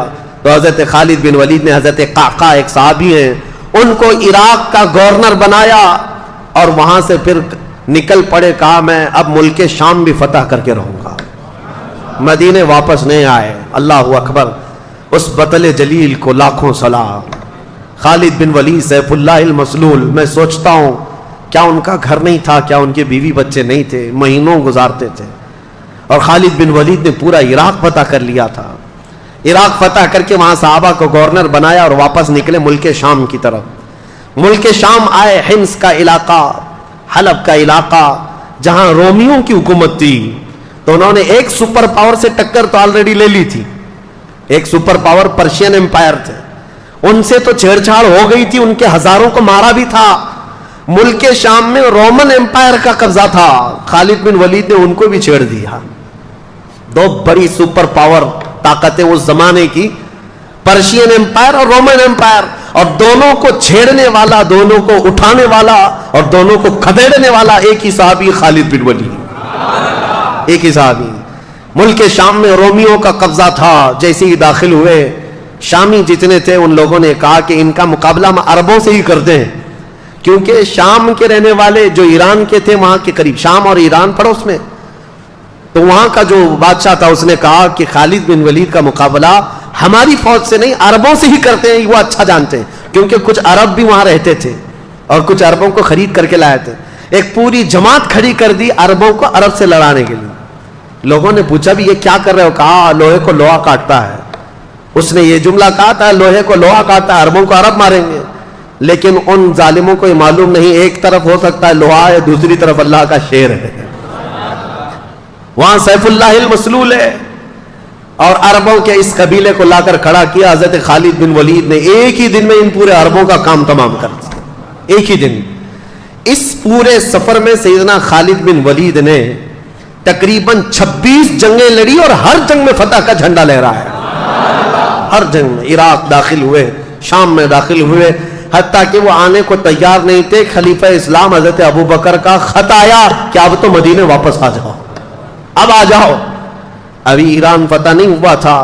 [SPEAKER 1] تو حضرت خالد بن ولید نے حضرت قعقاع ایک صحابی ہیں ان کو عراق کا گورنر بنایا اور وہاں سے پھر نکل پڑے. کہا میں اب ملک شام بھی فتح کر کے رہوں گا. مدینے واپس نہیں آئے. اللہ اکبر. اس بطل جلیل کو لاکھوں سلام. خالد بن ولید سیف اللہ المسلول. میں سوچتا ہوں کیا ان کا گھر نہیں تھا، کیا ان کے بیوی بچے نہیں تھے، مہینوں گزارتے تھے. اور خالد بن ولید نے پورا عراق فتح کر لیا تھا. عراق فتح کر کے وہاں صحابہ کو گورنر بنایا اور واپس نکلے ملک شام کی طرف. ملک شام آئے، حمص کا علاقہ، حلب کا علاقہ جہاں رومیوں کی حکومت تھی. تو انہوں نے ایک سپر پاور سے ٹکر تو آلریڈی لے لی تھی. ایک سپر پاور پرشین امپائر تھے، ان سے تو چھیڑ چھاڑ ہو گئی تھی، ان کے ہزاروں کو مارا بھی تھا. ملک شام میں رومن امپائر کا قبضہ تھا. خالد بن ولید نے ان کو بھی چھیڑ دیا. دو بڑی سپر پاور طاقتیں اس زمانے کی، پرشین امپائر اور رومن امپائر. اور دونوں کو چھیڑنے والا، دونوں کو اٹھانے والا اور دونوں کو کھدیڑنے والا ایک ہی صحابی خالد بن ولید. ایک ہی صحابی. ملک شام میں رومیوں کا قبضہ تھا. جیسے ہی داخل ہوئے شامی جتنے تھے ان لوگوں نے کہا کہ ان کا مقابلہ ہم عربوں سے ہی کرتے ہیں، کیونکہ شام کے رہنے والے جو ایران کے تھے وہاں کے قریب، شام اور ایران پڑوس میں، تو وہاں کا جو بادشاہ تھا اس نے کہا کہ خالد بن ولید کا مقابلہ ہماری فوج سے نہیں عربوں سے ہی کرتے ہیں. وہ اچھا جانتے ہیں کیونکہ کچھ عرب بھی وہاں رہتے تھے اور کچھ عربوں کو خرید کر کے لائے تھے. ایک پوری جماعت کھڑی کر دی عربوں کو عرب سے لڑانے کے لیے. لوگوں نے پوچھا بھی یہ کیا کر رہے ہو؟ کہا لوہے کو لوہا کاٹتا ہے. اس نے یہ جملہ کہا تھا لوہے کو لوہا کاٹتا ہے، عربوں کو عرب ماریں گے. لیکن ان ظالموں کو یہ معلوم نہیں ایک طرف ہو سکتا ہے لوہا ہے، دوسری طرف اللہ کا شیر ہے. وہاں سیف اللہ المسلول ہے. اور عربوں کے اس قبیلے کو لا کر کھڑا کیا. حضرت خالد بن ولید نے ایک ہی دن میں ان پورے عربوں کا کام تمام کر دیا. ایک ہی دن. اس پورے سفر میں سیدنا خالد بن ولید نے تقریباً 26 جنگیں لڑی اور ہر جنگ میں فتح کا جھنڈا لہرایا ہے. ہر جنگ میں. عراق داخل ہوئے، شام میں داخل ہوئے، حتیٰ کہ وہ آنے کو تیار نہیں تھے. خلیفہ اسلام حضرت ابوبکر کا خط آیا کہ اب تو مدینے واپس آ جاؤ، اب آ جاؤ. ابھی ایران فتح نہیں ہوا تھا.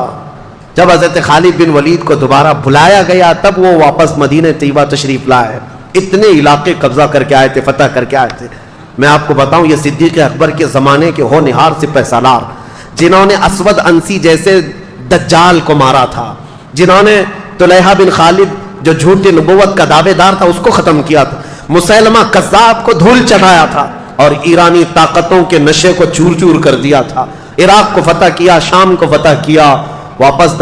[SPEAKER 1] جب حضرت خالد بن ولید کو دوبارہ بلایا گیا تب وہ واپس مدینہ طیبہ تشریف لائے. اتنے علاقے قبضہ کر کے آئے تھے، فتح کر کے آئے تھے. میں آپ کو بتاؤں یہ صدیق اکبر کے زمانے کے ہونہار سپہ سالار جنہوں نے اسود انسی جیسے دجال کو مارا تھا، جنہوں نے طلحہ بن خالد جو جھوٹی نبوت کا دعوے دار تھا اس کو ختم کیا تھا، مسیلمہ کذاب کو دھول چڑھایا تھا اور ایرانی طاقتوں کے نشے کو چور چور کر دیا تھا. عراق کو فتح کیا، شام کو فتح کیا، واپس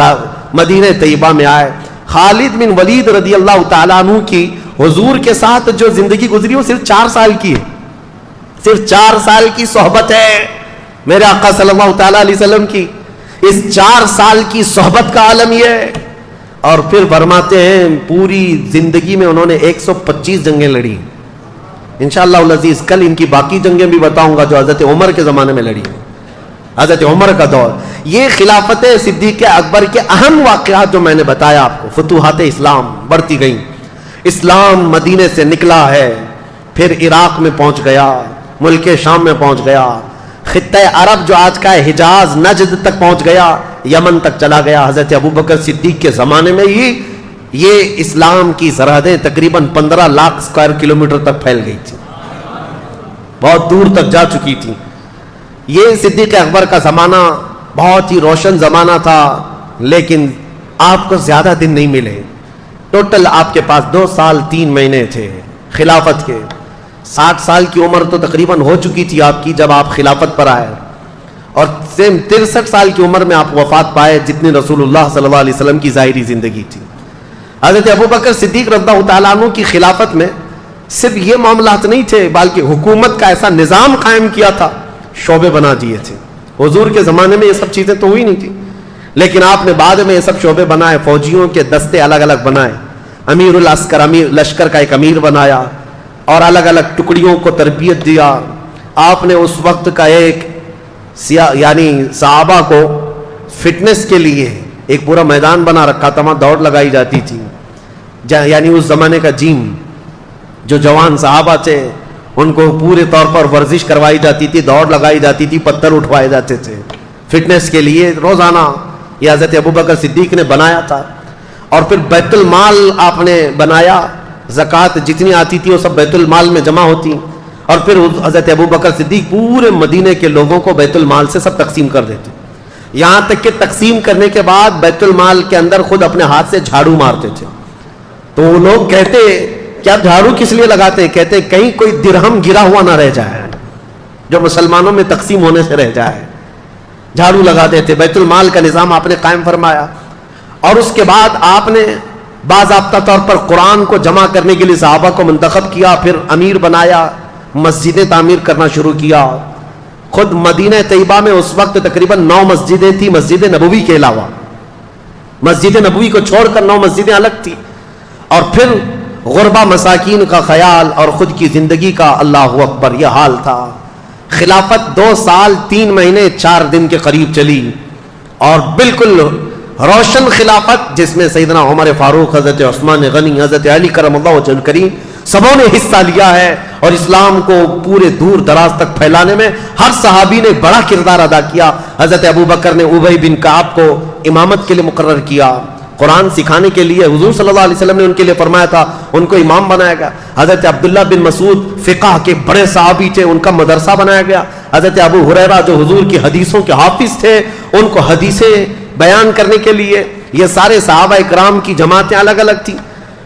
[SPEAKER 1] مدینہ طیبہ میں آئے. خالد بن ولید رضی اللہ تعالیٰ عنہ کی حضور کے ساتھ جو زندگی گزری وہ صرف 4 سال کی ہے. صرف 4 سال کی صحبت ہے میرے آقا صلی اللہ تعالیٰ علیہ وسلم کی. اس 4 سال کی صحبت کا عالم یہ ہے. اور پھر فرماتے ہیں پوری زندگی میں انہوں نے 125 جنگیں لڑی. انشاءاللہ العزیز کل ان کی باقی جنگیں بھی بتاؤں گا جو حضرت عمر کے زمانے میں لڑی. حضرت عمر کا دور. یہ خلافت صدیق اکبر کے اہم واقعات جو میں نے بتایا آپ کو. فتوحات اسلام بڑھتی گئیں. اسلام مدینے سے نکلا ہے، پھر عراق میں پہنچ گیا، ملک شام میں پہنچ گیا، خطہ عرب جو آج کا ہے حجاز نجد تک پہنچ گیا، یمن تک چلا گیا. حضرت ابوبکر صدیق کے زمانے میں یہ اسلام کی سرحدیں تقریباً 15 لاکھ اسکوائر کلومیٹر تک پھیل گئی تھی، بہت دور تک جا چکی تھی. یہ صدیق اکبر کا زمانہ بہت ہی روشن زمانہ تھا. لیکن آپ کو زیادہ دن نہیں ملے. ٹوٹل آپ کے پاس 2 سال 3 مہینے تھے خلافت کے. 60 سال کی عمر تو تقریباً ہو چکی تھی آپ کی جب آپ خلافت پر آئے, اور 63 سال کی عمر میں آپ وفات پائے, جتنی رسول اللہ صلی اللہ علیہ وسلم کی ظاہری زندگی تھی. حضرت ابوبکر صدیق رضی اللہ تعالیٰ عنہ کی خلافت میں صرف یہ معاملات نہیں تھے, بلکہ حکومت کا ایسا نظام قائم کیا تھا, شعبے بنا دیے تھے. حضور کے زمانے میں یہ سب چیزیں تو ہوئی نہیں تھی, لیکن آپ نے بعد میں یہ سب شعبے بنائے, فوجیوں کے دستے الگ الگ بنائے, امیر العسکر, امیر لشکر کا ایک امیر بنایا, اور الگ الگ ٹکڑیوں کو تربیت دیا. آپ نے اس وقت کا ایک یعنی صحابہ کو فٹنس کے لیے ایک پورا میدان بنا رکھا تھا, وہاں دوڑ لگائی جاتی تھی. یعنی اس زمانے کا جیم, جو جوان صحابہ تھے ان کو پورے طور پر ورزش کروائی جاتی تھی, دوڑ لگائی جاتی تھی, پتھر اٹھوائے جاتے تھے فٹنس کے لیے روزانہ. یہ حضرت ابوبکر صدیق نے بنایا تھا. اور پھر بیت المال آپ نے بنایا, زکوٰۃ جتنی آتی تھی وہ سب بیت المال میں جمع ہوتی, اور پھر حضرت ابوبکر صدیق پورے مدینے کے لوگوں کو بیت المال سے سب تقسیم کر دیتے. یہاں تک کہ تقسیم کرنے کے بعد بیت المال کے اندر خود اپنے ہاتھ سے جھاڑو مارتے تھے. تو وہ لوگ کہتے کہ آپ جھاڑو کس لیے لگاتے ہیں؟ کہتے کہیں کوئی درہم گرا ہوا نہ رہ جائے جو مسلمانوں میں تقسیم ہونے سے رہ جائے. جھاڑو لگا دیتے. بیت المال کا نظام آپ نے قائم فرمایا, اور اس کے بعد آپ نے باضابطہ طور پر قرآن کو جمع کرنے کے لیے صحابہ کو منتخب کیا, پھر امیر بنایا, مسجدیں تعمیر کرنا شروع کیا. خود مدینہ طیبہ میں اس وقت تقریباً 9 مسجدیں تھیں, مسجد نبوی کے علاوہ. مسجد نبوی کو چھوڑ کر 9 مسجدیں الگ تھی. اور پھر غربا مساکین کا خیال اور خود کی زندگی کا, اللہ اکبر, یہ حال تھا. خلافت 2 سال 3 مہینے 4 دن کے قریب چلی, اور بالکل روشن خلافت جس میں سیدنا عمر فاروق, حضرت عثمان غنی, حضرت علی کرم اللہ وجہ الکریم سبوں نے حصہ لیا ہے, اور اسلام کو پورے دور دراز تک پھیلانے میں ہر صحابی نے بڑا کردار ادا کیا. حضرت ابوبکر نے ابی بن کعب کو امامت کے لیے مقرر کیا, قرآن سکھانے کے لیے. حضور صلی اللہ علیہ وسلم نے ان کے لیے فرمایا تھا ان کو امام بنایا گیا. حضرت عبداللہ بن مسعود فقہ کے بڑے صحابی تھے, ان کا مدرسہ بنایا گیا. حضرت ابو ہریرہ جو حضور کی حدیثوں کے حافظ تھے, ان کو حدیثیں بیان کرنے کے لیے. یہ سارے صحابہ اکرام کی جماعتیں الگ الگ تھیں,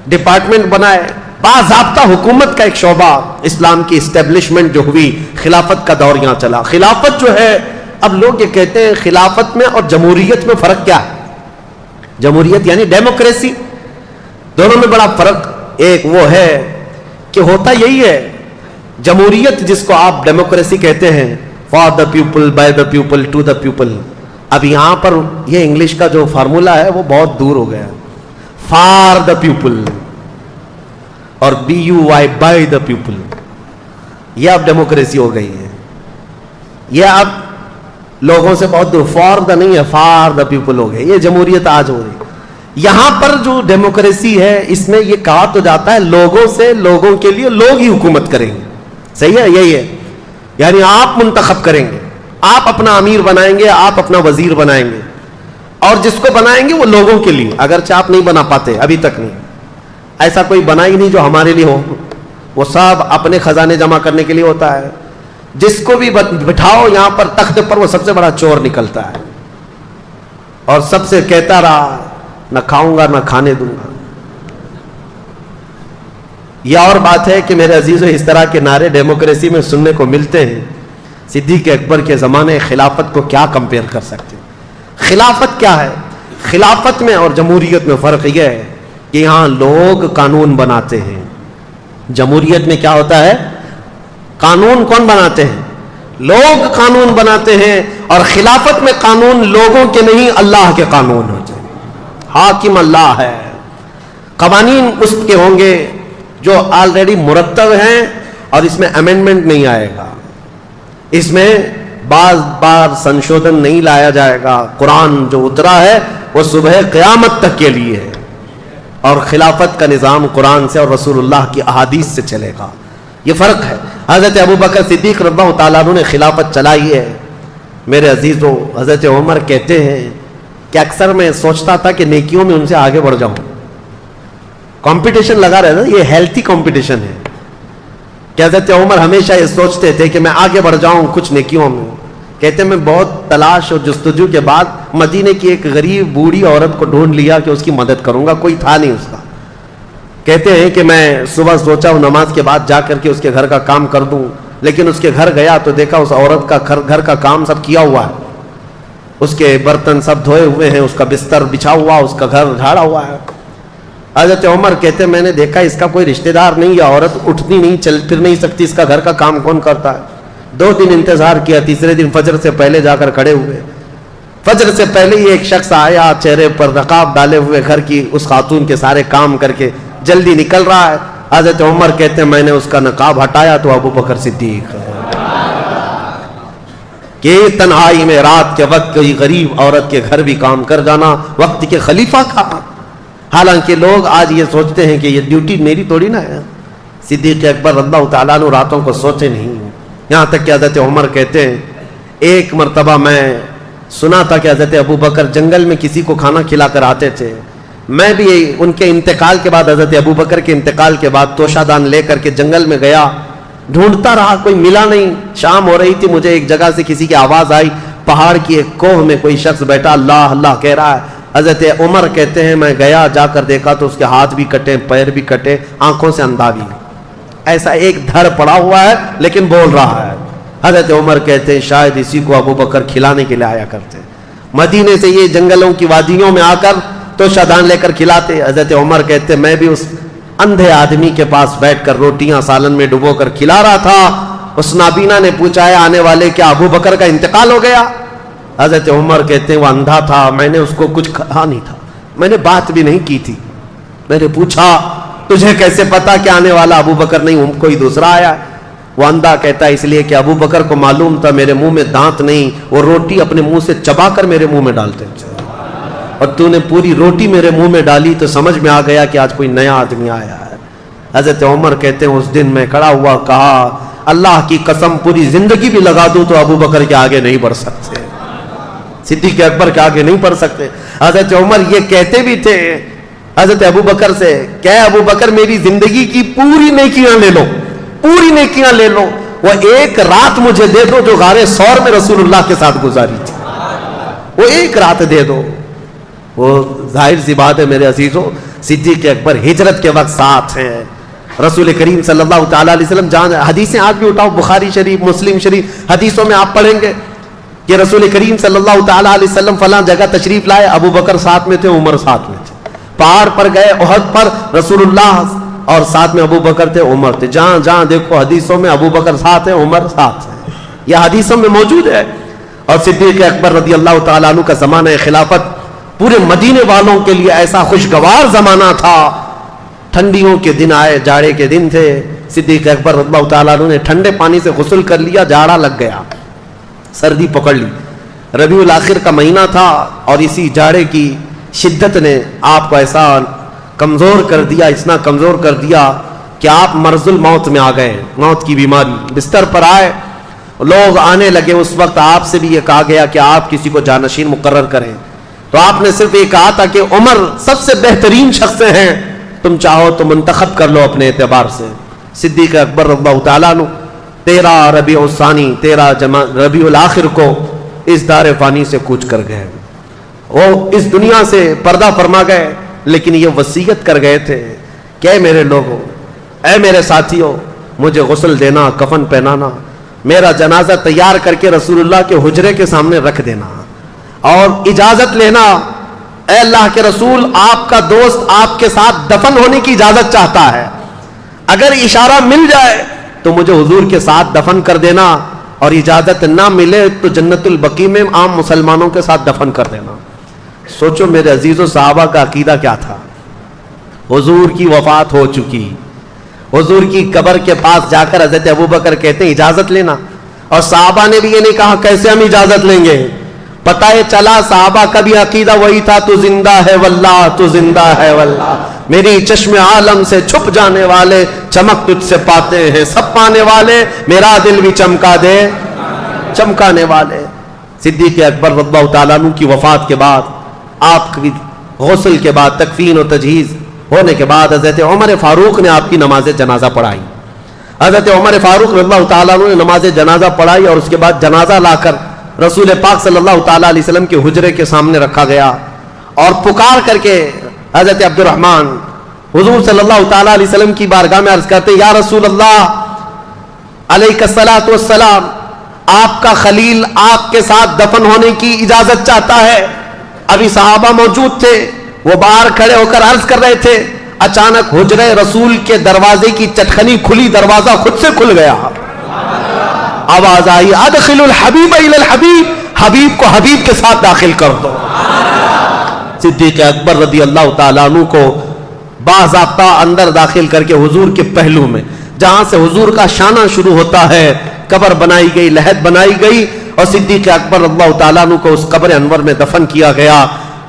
[SPEAKER 1] ڈپارٹمنٹ بنائے. باضابطہ حکومت کا ایک شعبہ, اسلام کی اسٹیبلشمنٹ جو ہوئی, خلافت کا دور یہاں چلا. خلافت جو ہے, اب لوگ یہ کہتے ہیں خلافت میں اور جمہوریت میں فرق کیا ہے؟ جمہوریت یعنی ڈیموکریسی, دونوں میں بڑا فرق. ایک وہ ہے کہ ہوتا یہی ہے, جمہوریت جس کو آپ ڈیموکریسی کہتے ہیں, for the people, by the people, to the people. اب یہاں پر یہ انگلش کا جو فارمولا ہے وہ بہت دور ہو گیا. فار دا پیپل اور BUY, بائی دا پیپل, یہ اب ڈیموکریسی ہو گئی ہے. یہ اب لوگوں سے بہت دور, فار دا نہیں ہے, فار دا پیپل ہو گئے. یہ جمہوریت آج ہو رہی. یہاں پر جو ڈیموکریسی ہے اس میں یہ کہا تو جاتا ہے لوگوں سے, لوگوں کے لیے لوگ ہی حکومت کریں گے. صحیح ہے, یہی ہے. یعنی آپ منتخب کریں گے, آپ اپنا امیر بنائیں گے, آپ اپنا وزیر بنائیں گے, اور جس کو بنائیں گے وہ لوگوں کے لیے. اگرچہ آپ نہیں بنا پاتے, ابھی تک نہیں, ایسا کوئی بنا ہی نہیں جو ہمارے لیے ہو. وہ سب اپنے خزانے جمع کرنے کے لیے ہوتا ہے. جس کو بھی بٹھاؤ یہاں پر تخت پر, وہ سب سے بڑا چور نکلتا ہے, اور سب سے کہتا رہا نہ کھاؤں گا نہ کھانے دوں گا. یہ اور بات ہے کہ میرے عزیزوں, اس طرح کے نعرے ڈیموکریسی میں سننے کو ملتے ہیں. صدیق اکبر کے زمانے خلافت کو کیا کمپیئر کر سکتے ہیں؟ خلافت کیا ہے؟ خلافت میں اور جمہوریت میں فرق یہ ہے کہ یہاں لوگ قانون بناتے ہیں. جمہوریت میں کیا ہوتا ہے؟ قانون کون بناتے ہیں؟ لوگ قانون بناتے ہیں. اور خلافت میں قانون لوگوں کے نہیں, اللہ کے قانون ہوتے ہیں. حاکم اللہ ہے. قوانین اس کے ہوں گے جو آلریڈی مرتب ہیں, اور اس میں امینڈمنٹ نہیں آئے گا, اس میں بعض بار سنشودن نہیں لایا جائے گا. قرآن جو اترا ہے وہ صبح قیامت تک کے لیے ہے, اور خلافت کا نظام قرآن سے اور رسول اللہ کی احادیث سے چلے گا. یہ فرق ہے. حضرت ابوبکر صدیق رضی اللہ تعالیٰ عنہ نے خلافت چلائی ہے. میرے عزیزوں, حضرت عمر کہتے ہیں کہ اکثر میں سوچتا تھا کہ نیکیوں میں ان سے آگے بڑھ جاؤں. کمپٹیشن لگا رہتا ہے, یہ ہیلتھی کمپٹیشن ہے. کہ حضرت عمر ہمیشہ یہ سوچتے تھے کہ میں آگے بڑھ جاؤں کچھ نیکیوں میں. کہتے میں بہت تلاش اور جستجو کے بعد مدینے کی ایک غریب بوڑھی عورت کو ڈھونڈ لیا کہ اس کی مدد کروں گا، کوئی تھا نہیں اس کا. کہتے ہیں کہ میں صبح سوچا ہوں نماز کے بعد جا کر کے اس کے گھر کا کام کر دوں، لیکن اس کے گھر گیا تو دیکھا اس عورت کا گھر کا کام سب کیا ہوا ہے، اس کے برتن سب دھوئے ہوئے ہیں، اس کا بستر بچھا ہوا، اس کا گھر جھاڑا ہوا ہے. حضرت عمر کہتے میں نے دیکھا اس کا کوئی رشتہ دار نہیں، یہ عورت اٹھتی نہیں، چل پھر نہیں سکتی، اس کا گھر کا کام کون کرتا ہے؟ 2 دن انتظار کیا، تیسرے دن فجر سے پہلے جا کر کھڑے ہوئے. فجر سے پہلے ہی ایک شخص آیا، چہرے پر نقاب ڈالے ہوئے، گھر کی اس خاتون کے سارے کام کر کے جلدی نکل رہا ہے. حضرت عمر کہتے ہیں میں نے اس کا نقاب ہٹایا تو ابو بکر صدیق کہ تنہائی میں رات کے وقت کوئی غریب عورت کے گھر بھی کام کر جانا وقت کے خلیفہ کا. حالانکہ لوگ آج یہ سوچتے ہیں کہ یہ ڈیوٹی میری تھوڑی نہ ہے. صدیق اکبر رضی اللہ تعالیٰ عنہ راتوں کو سوچے نہیں. یہاں تک کہ حضرت عمر کہتے ہیں ایک مرتبہ میں سنا تھا کہ حضرت ابو بکر جنگل میں کسی کو کھانا کھلا کر آتے تھے. میں بھی ان کے انتقال کے بعد، حضرت ابو بکر کے انتقال کے بعد توشہ دان لے کر کے جنگل میں گیا، ڈھونڈتا رہا، کوئی ملا نہیں. شام ہو رہی تھی، مجھے ایک جگہ سے کسی کی آواز آئی، پہاڑ کی ایک کوہ میں کوئی شخص بیٹھا اللہ اللہ کہہ رہا ہے. حضرت عمر کہتے ہیں میں گیا، جا کر دیکھا تو اس کے ہاتھ بھی کٹے، پیر بھی کٹے، آنکھوں سے اندھا بھی، ایسا ایک دھڑ پڑا ہوا ہے لیکن بول رہا ہے. حضرت عمر کہتے ہیں شاید اسی کو ابو بکر کھلانے کے لیے آیا کرتے، مدینے سے یہ جنگلوں کی وادیوں میں آ کر تو شادان لے کر کھلاتے. حضرت عمر کہتے میں بھی اس اندھے آدمی کے پاس بیٹھ کر روٹیاں سالن میں ڈبو کر کھلا رہا تھا. اس نابینا نے پوچھا ہے آنے والے کیا ابو بکر کا انتقال ہو گیا؟ حضرت عمر کہتے ہیں وہ اندھا تھا، میں نے اس کو کچھ کہا نہیں تھا، میں نے بات بھی نہیں کی تھی. میں نے پوچھا تجھے کیسے پتا کہ آنے والا ابو بکر نہیں کوئی دوسرا آیا؟ وہ اندھا کہتا ہے اس لیے کہ ابو بکر کو معلوم تھا میرے منہ میں دانت نہیں، وہ روٹی اپنے منہ سے چبا کر میرے منہ میں ڈالتے، اور تو نے پوری روٹی میرے منہ میں ڈالی تو سمجھ میں آ گیا کہ آج کوئی نیا آدمی آیا ہے. حضرت عمر کہتے ہیں اس دن میں کھڑا ہوا کہا اللہ کی قسم پوری زندگی بھی لگا دوں تو ابو بکر کے آگے نہیں بڑھ سکتے، صدیق اکبر کے آگے نہیں بڑھ سکتے. حضرت عمر یہ کہتے بھی تھے حضرت ابو بکر سے کہ ابو بکر میری زندگی کی پوری نیکیاں لے لو، پوری نیکیاں لے لو، وہ ایک رات مجھے دے دو جو غار ثور میں رسول اللہ کے ساتھ گزاری تھی، وہ ایک رات دے دو. وہ ظاہر سی بات ہے میرے عزیزوں، صدیق اکبر ہجرت کے وقت ساتھ ہیں رسول کریم صلی اللہ تعالیٰ علیہ وسلم. جان حدیثیں آج بھی اٹھاؤ، بخاری شریف مسلم شریف حدیثوں میں آپ پڑھیں گے کہ رسول کریم صلی اللہ تعالیٰ علیہ وسلم فلاں جگہ تشریف لائے، ابو بکر ساتھ میں تھے، عمر ساتھ میں تھے. پہاڑ پر گئے احد پر، رسول اللہ اور ساتھ میں ابو بکر تھے، عمر تھے. جہاں جہاں دیکھو حدیثوں میں ابو بکر ساتھ ہیں، عمر ساتھ ہیں، یہ حدیثوں میں موجود ہے. اور صدیق اکبر رضی اللہ تعالیٰ عنہ کا زمانہ خلافت پورے مدینے والوں کے لیے ایسا خوشگوار زمانہ تھا. ٹھنڈیوں کے دن آئے، جاڑے کے دن تھے. صدیق اکبر رضی اللہ تعالیٰ عنہ نے ٹھنڈے پانی سے غسل کر لیا، جاڑا لگ گیا، سردی پکڑ لی. ربیع الاخر کا مہینہ تھا اور اسی جاڑے کی شدت نے آپ کو ایسا کمزور کر دیا، اتنا کمزور کر دیا کہ آپ مرض الموت میں آ گئے، موت کی بیماری. بستر پر آئے، لوگ آنے لگے. اس وقت آپ سے بھی یہ کہا گیا کہ آپ کسی کو جانشین مقرر کریں، تو آپ نے صرف یہ کہا تھا کہ عمر سب سے بہترین شخص ہیں، تم چاہو تو منتخب کر لو اپنے اعتبار سے. صدیق اکبر رضی اللہ تعالیٰ عنہ 13 ربیع الثانی 13 ربیع الاخر کو اس دار فانی سے کوچ کر گئے. وہ اس دنیا سے پردہ فرما گئے، لیکن یہ وصیت کر گئے تھے کہ اے میرے لوگوں، اے میرے ساتھیوں، مجھے غسل دینا، کفن پہنانا، میرا جنازہ تیار کر کے رسول اللہ کے حجرے کے سامنے رکھ دینا، اور اجازت لینا اے اللہ کے رسول آپ کا دوست آپ کے ساتھ دفن ہونے کی اجازت چاہتا ہے، اگر اشارہ مل جائے تو مجھے حضور کے ساتھ دفن کر دینا، اور اجازت نہ ملے تو جنت البقیع میں عام مسلمانوں کے ساتھ دفن کر دینا. سوچو میرے عزیزوں صحابہ کا عقیدہ کیا تھا. حضور کی وفات ہو چکی، حضور کی قبر کے پاس جا کر حضرت ابو بکر کہتے ہیں اجازت لینا، اور صحابہ نے بھی یہ نہیں کہا کیسے ہم اجازت لیں گے. پتہ ہے چلا صحابہ کا بھی عقیدہ وہی تھا، تو زندہ ہے واللہ، تو زندہ ہے واللہ، میری چشم عالم سے چھپ جانے والے چمک تجھ سے پاتے ہیں سب پانے والے، میرا دل بھی چمکا دے چمکانے والے. صدیق اکبر رضی اللہ تعالیٰ عنہ کی وفات کے بعد، آپ کی غسل کے بعد، تکفین و تجہیز ہونے کے بعد حضرت عمر فاروق نے آپ کی نماز جنازہ پڑھائی. حضرت عمر فاروق رضی اللہ تعالیٰ عنہ نے نماز جنازہ پڑھائی، اور اس کے بعد جنازہ لا کر رسول پاک صلی اللہ تعالیٰ علیہ وسلم کے حجرے کے سامنے رکھا گیا اور پکار کر کے حضرت عبد الرحمن حضور صلی اللہ تعالیٰ علیہ وسلم کی بارگاہ میں عرض کرتے یا رسول اللہ علیہ الصلاۃ والسلام، آپ کا خلیل آپ کے ساتھ دفن ہونے کی اجازت چاہتا ہے۔ ابھی صحابہ موجود تھے، وہ باہر کھڑے ہو کر عرض کر رہے تھے، اچانک حجرے رسول کے دروازے کی چٹخنی کھلی، دروازہ خود سے کھل گیا، آواز آئی ادخل الحبیب الی الحبیب، حبیب کو حبیب کے ساتھ داخل کر دو۔ صدیق اکبر رضی اللہ تعالیٰ عنہ کو باضابطہ اندر داخل کر کے حضور کے پہلو میں، جہاں سے حضور کا شانہ شروع ہوتا ہے، قبر بنائی گئی، لحد بنائی گئی اور صدیق اکبر رضی اللہ تعالیٰ عنہ کو اس قبر انور میں دفن کیا گیا۔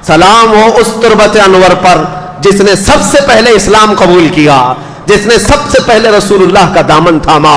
[SPEAKER 1] سلام ہو اس تربت انور پر جس نے سب سے پہلے اسلام قبول کیا، جس نے سب سے پہلے رسول اللہ کا دامن تھاما،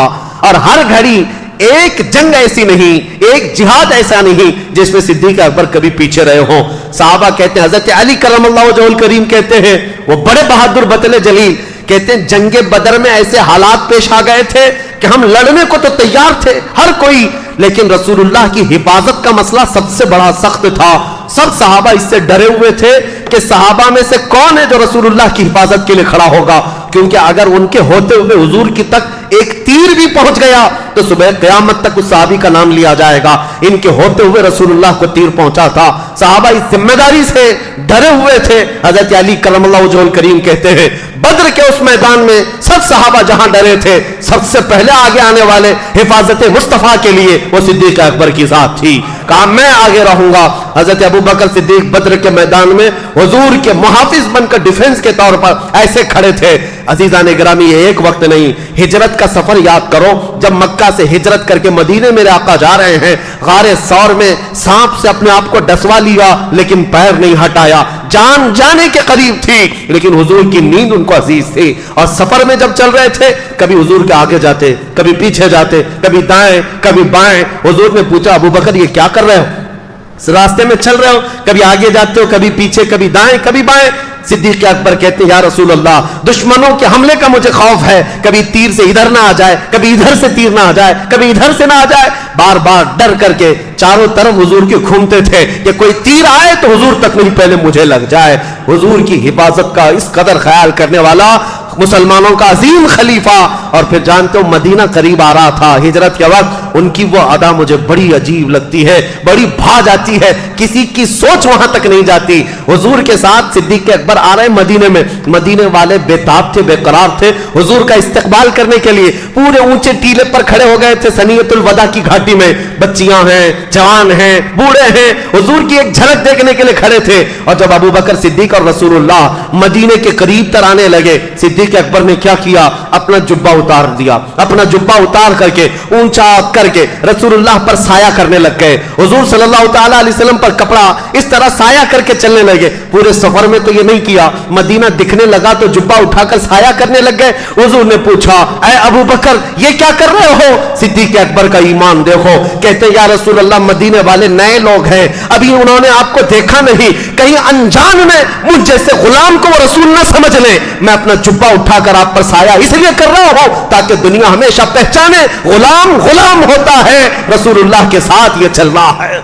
[SPEAKER 1] اور ہر گھڑی ایک جنگ ایسی نہیں، ایک جہاد ایسا نہیں جس میں صدیق اکبر کبھی پیچھے رہے ہوں۔ صحابہ کہتے ہیں، حضرت علی کرم اللہ وجہہ الکریم کہتے ہیں، وہ بڑے بہادر بطل جلیل کہتے ہیں، جنگ بدر میں ایسے حالات پیش آ گئے تھے کہ ہم لڑنے کو تو تیار تھے ہر کوئی، لیکن رسول اللہ کی حفاظت کا مسئلہ سب سے بڑا سخت تھا۔ سب صحابہ اس سے ڈرے ہوئے تھے کہ صحابہ میں سے کون ہے جو رسول اللہ کی حفاظت کے لیے کھڑا ہوگا، کیونکہ اگر ان کے ہوتے ہوئے حضور کی تک ایک تیر بھی پہنچ گیا تو صبح قیامت تک اس صحابی کا نام لیا جائے گا۔ ان کے ہوتے ہوئے رسول اللہ کو تیر پہنچا تھا، صحابہ اس ذمہ داری سے ڈرے ہوئے تھے۔ حضرت علی کرم اللہ وجہہ الکریم کہتے ہیں، بدر کے اس میدان میں سب صحابہ جہاں ڈرے تھے، سب سے پہلے آگے آنے والے حفاظت مصطفیٰ کے لیے وہ صدیق اکبر کی ذات تھی، کہا میں آگے رہوں گا۔ حضرت ابوبکر صدیق بدر کے میدان میں حضور کے محافظ بن کر ڈیفنس کے طور پر ایسے کھڑے تھے۔ عزیزان گرامی، یہ ایک وقت نہیں، ہجرت کا سفر یاد کرو، جب مکہ سے ہجرت کر کے مدینے میرے آقا جا رہے ہیں، غار ثور میں سانپ سے اپنے آپ کو ڈسوا لیا لیکن پیر نہیں ہٹایا، جان جانے کے قریب تھی لیکن حضور کی نیند ان کو عزیز تھی، اور سفر میں جب چل رہے تھے کبھی حضور کے آگے جاتے، کبھی پیچھے جاتے، کبھی دائیں کبھی بائیں۔ حضور نے پوچھا، ابوبکر یہ کیا کر رہے ہو؟ راستے میں چل رہے ہو، کبھی آگے جاتے ہو، کبھی پیچھے، کبھی دائیں کبھی بائیں۔ صدیق اکبر کہتے ہیں، یا رسول اللہ، دشمنوں کے حملے کا مجھے خوف ہے، کبھی تیر سے ادھر نہ آ جائے، کبھی ادھر سے تیر نہ آ جائے، کبھی ادھر سے نہ آ جائے۔ بار بار ڈر کر کے چاروں طرف حضور کے گھومتے تھے کہ کوئی تیر آئے تو حضور تک نہیں، پہلے مجھے لگ جائے۔ حضور کی حفاظت کا اس قدر خیال کرنے والا مسلمانوں کا عظیم خلیفہ، اور پھر جانتے ہو مدینہ قریب آ رہا تھا ہجرت کے وقت، ان کی وہ ادا مجھے بڑی عجیب لگتی ہے، بڑی بھا جاتی ہے، کسی کی سوچ وہاں تک نہیں جاتی۔ حضور کے ساتھ صدیق اکبر آ رہے ہیں مدینے میں، مدینے والے بے تاب تھے، بے قرار تھے، حضور کا استقبال کرنے کے لیے پورے اونچے ٹیلے پر کھڑے ہو گئے تھے ثنیۃ الوداع کی گھاٹی میں، بچیاں ہیں، جوان ہیں، بوڑھے ہیں، حضور کی ایک جھلک دیکھنے کے لیے کھڑے تھے۔ اور جب ابوبکر صدیق اور رسول اللہ مدینے کے قریب تر آنے لگے، صدیق اکبر نے کیا کیا؟ اپنا جبہ اتار دیا، اپنا جبہ اتار کر کے اونچا کر کے رسول اللہ پر سایہ کرنے لگ گئے، حضور صلی اللہ تعالیٰ علیہ وسلم پر کپڑا اس طرح سایہ کر کے چلنے لگے۔ پورے سفر میں تو یہ نہیں کیا، مدینہ دکھنے لگا تو جبہ اٹھا کر سایہ کرنے لگ گئے۔ حضور نے پوچھا، اے ابو بکر یہ کیا کر رہے ہو؟ صدیق اکبر کا ایمان دیکھو، کہتے ہیں، یا رسول اللہ، مدینے والے نئے لوگ ہیں، ابھی انہوں نے آپ کو دیکھا نہیں، کہیں انجان میں مجھ جیسے غلام کو وہ رسول نہ سمجھ لیں، میں اپنا جبہ اٹھا کر آپ پر سایہ اس لیے کر رہا ہوں تاکہ دنیا ہمیشہ پہچانے غلام غلام ہوتا ہے، رسول اللہ کے ساتھ یہ چل رہا ہے۔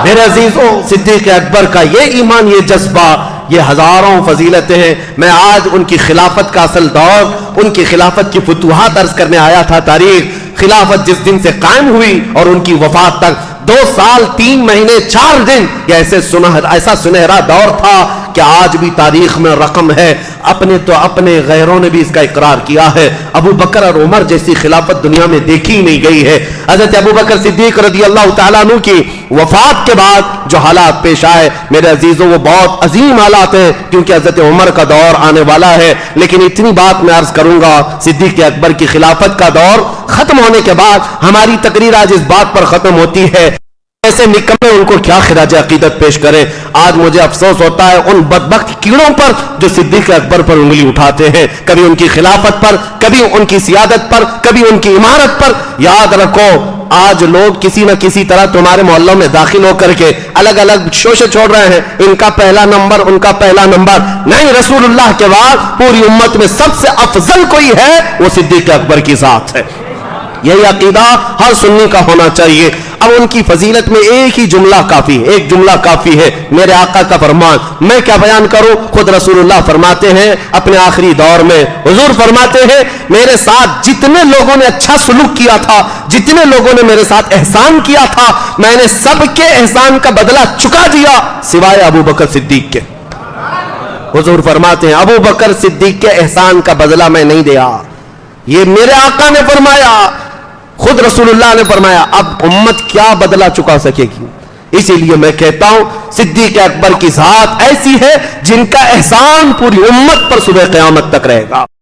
[SPEAKER 1] میرے عزیزوں، صدیق اکبر کا یہ ایمان، یہ جذبہ، یہ ہزاروں فضیلتیں ہیں۔ میں آج ان کی خلافت کا اصل دور، ان کی خلافت کی فتوحات عرض کرنے آیا تھا۔ تاریخ خلافت جس دن سے قائم ہوئی اور ان کی وفات تک 2 سال 3 مہینے 4 دن، یہ ایسا سنہرا دور تھا کہ آج بھی تاریخ میں رقم ہے۔ اپنے غیروں نے بھی اس کا اقرار کیا ہے۔ ابو بکر اور عمر جیسی خلافت دنیا میں دیکھی نہیں گئی ہے۔ حضرت ابو بکر صدیق رضی اللہ تعالیٰ عنہ کی وفات کے بعد جو حالات پیش آئے، میرے عزیزوں، وہ بہت عظیم حالات ہیں، کیونکہ حضرت عمر کا دور آنے والا ہے۔ لیکن اتنی بات میں عرض کروں گا، صدیق اکبر کی خلافت کا دور ختم ہونے کے بعد ہماری تقریر آج اس بات پر ختم ہوتی ہے، ایسے نکمے ان کو کیا خراج عقیدت پیش کرے۔ آج مجھے افسوس ہوتا ہے ان بدبخت کیڑوں پر جو صدیق اکبر پر انگلی اٹھاتے ہیں، کبھی ان کی خلافت پر، کبھی ان کی سیادت پر، کبھی ان کی عمارت پر۔ یاد رکھو، آج لوگ کسی نہ کسی طرح تمہارے محلوں میں داخل ہو کر کے الگ الگ شوشے چھوڑ رہے ہیں، ان کا پہلا نمبر، ان کا پہلا نمبر نہیں۔ رسول اللہ کے بعد پوری امت میں سب سے افضل کوئی ہے، وہ صدیق اکبر کی ذات ہے۔ یہی عقیدہ ہر سنی کا ہونا چاہیے۔ اب ان کی فضیلت میں ایک ہی جملہ کافی ہے، ایک جملہ کافی ہے، میرے آقا کا فرمان۔ میں کیا بیان کروں؟ خود رسول اللہ فرماتے ہیں اپنے آخری دور میں، حضور فرماتے ہیں میرے ساتھ جتنے لوگوں نے اچھا سلوک کیا تھا، جتنے لوگوں نے میرے ساتھ احسان کیا تھا، میں نے سب کے احسان کا بدلہ چکا دیا سوائے ابو بکر صدیق کے۔ حضور فرماتے ہیں ابو بکر صدیق کے احسان کا بدلہ میں نہیں دیا۔ یہ میرے آقا نے فرمایا، خود رسول اللہ نے فرمایا، اب امت کیا بدلہ چکا سکے گی؟ اسی لیے میں کہتا ہوں صدیق اکبر کی ذات ایسی ہے جن کا احسان پوری امت پر صبح قیامت تک رہے گا۔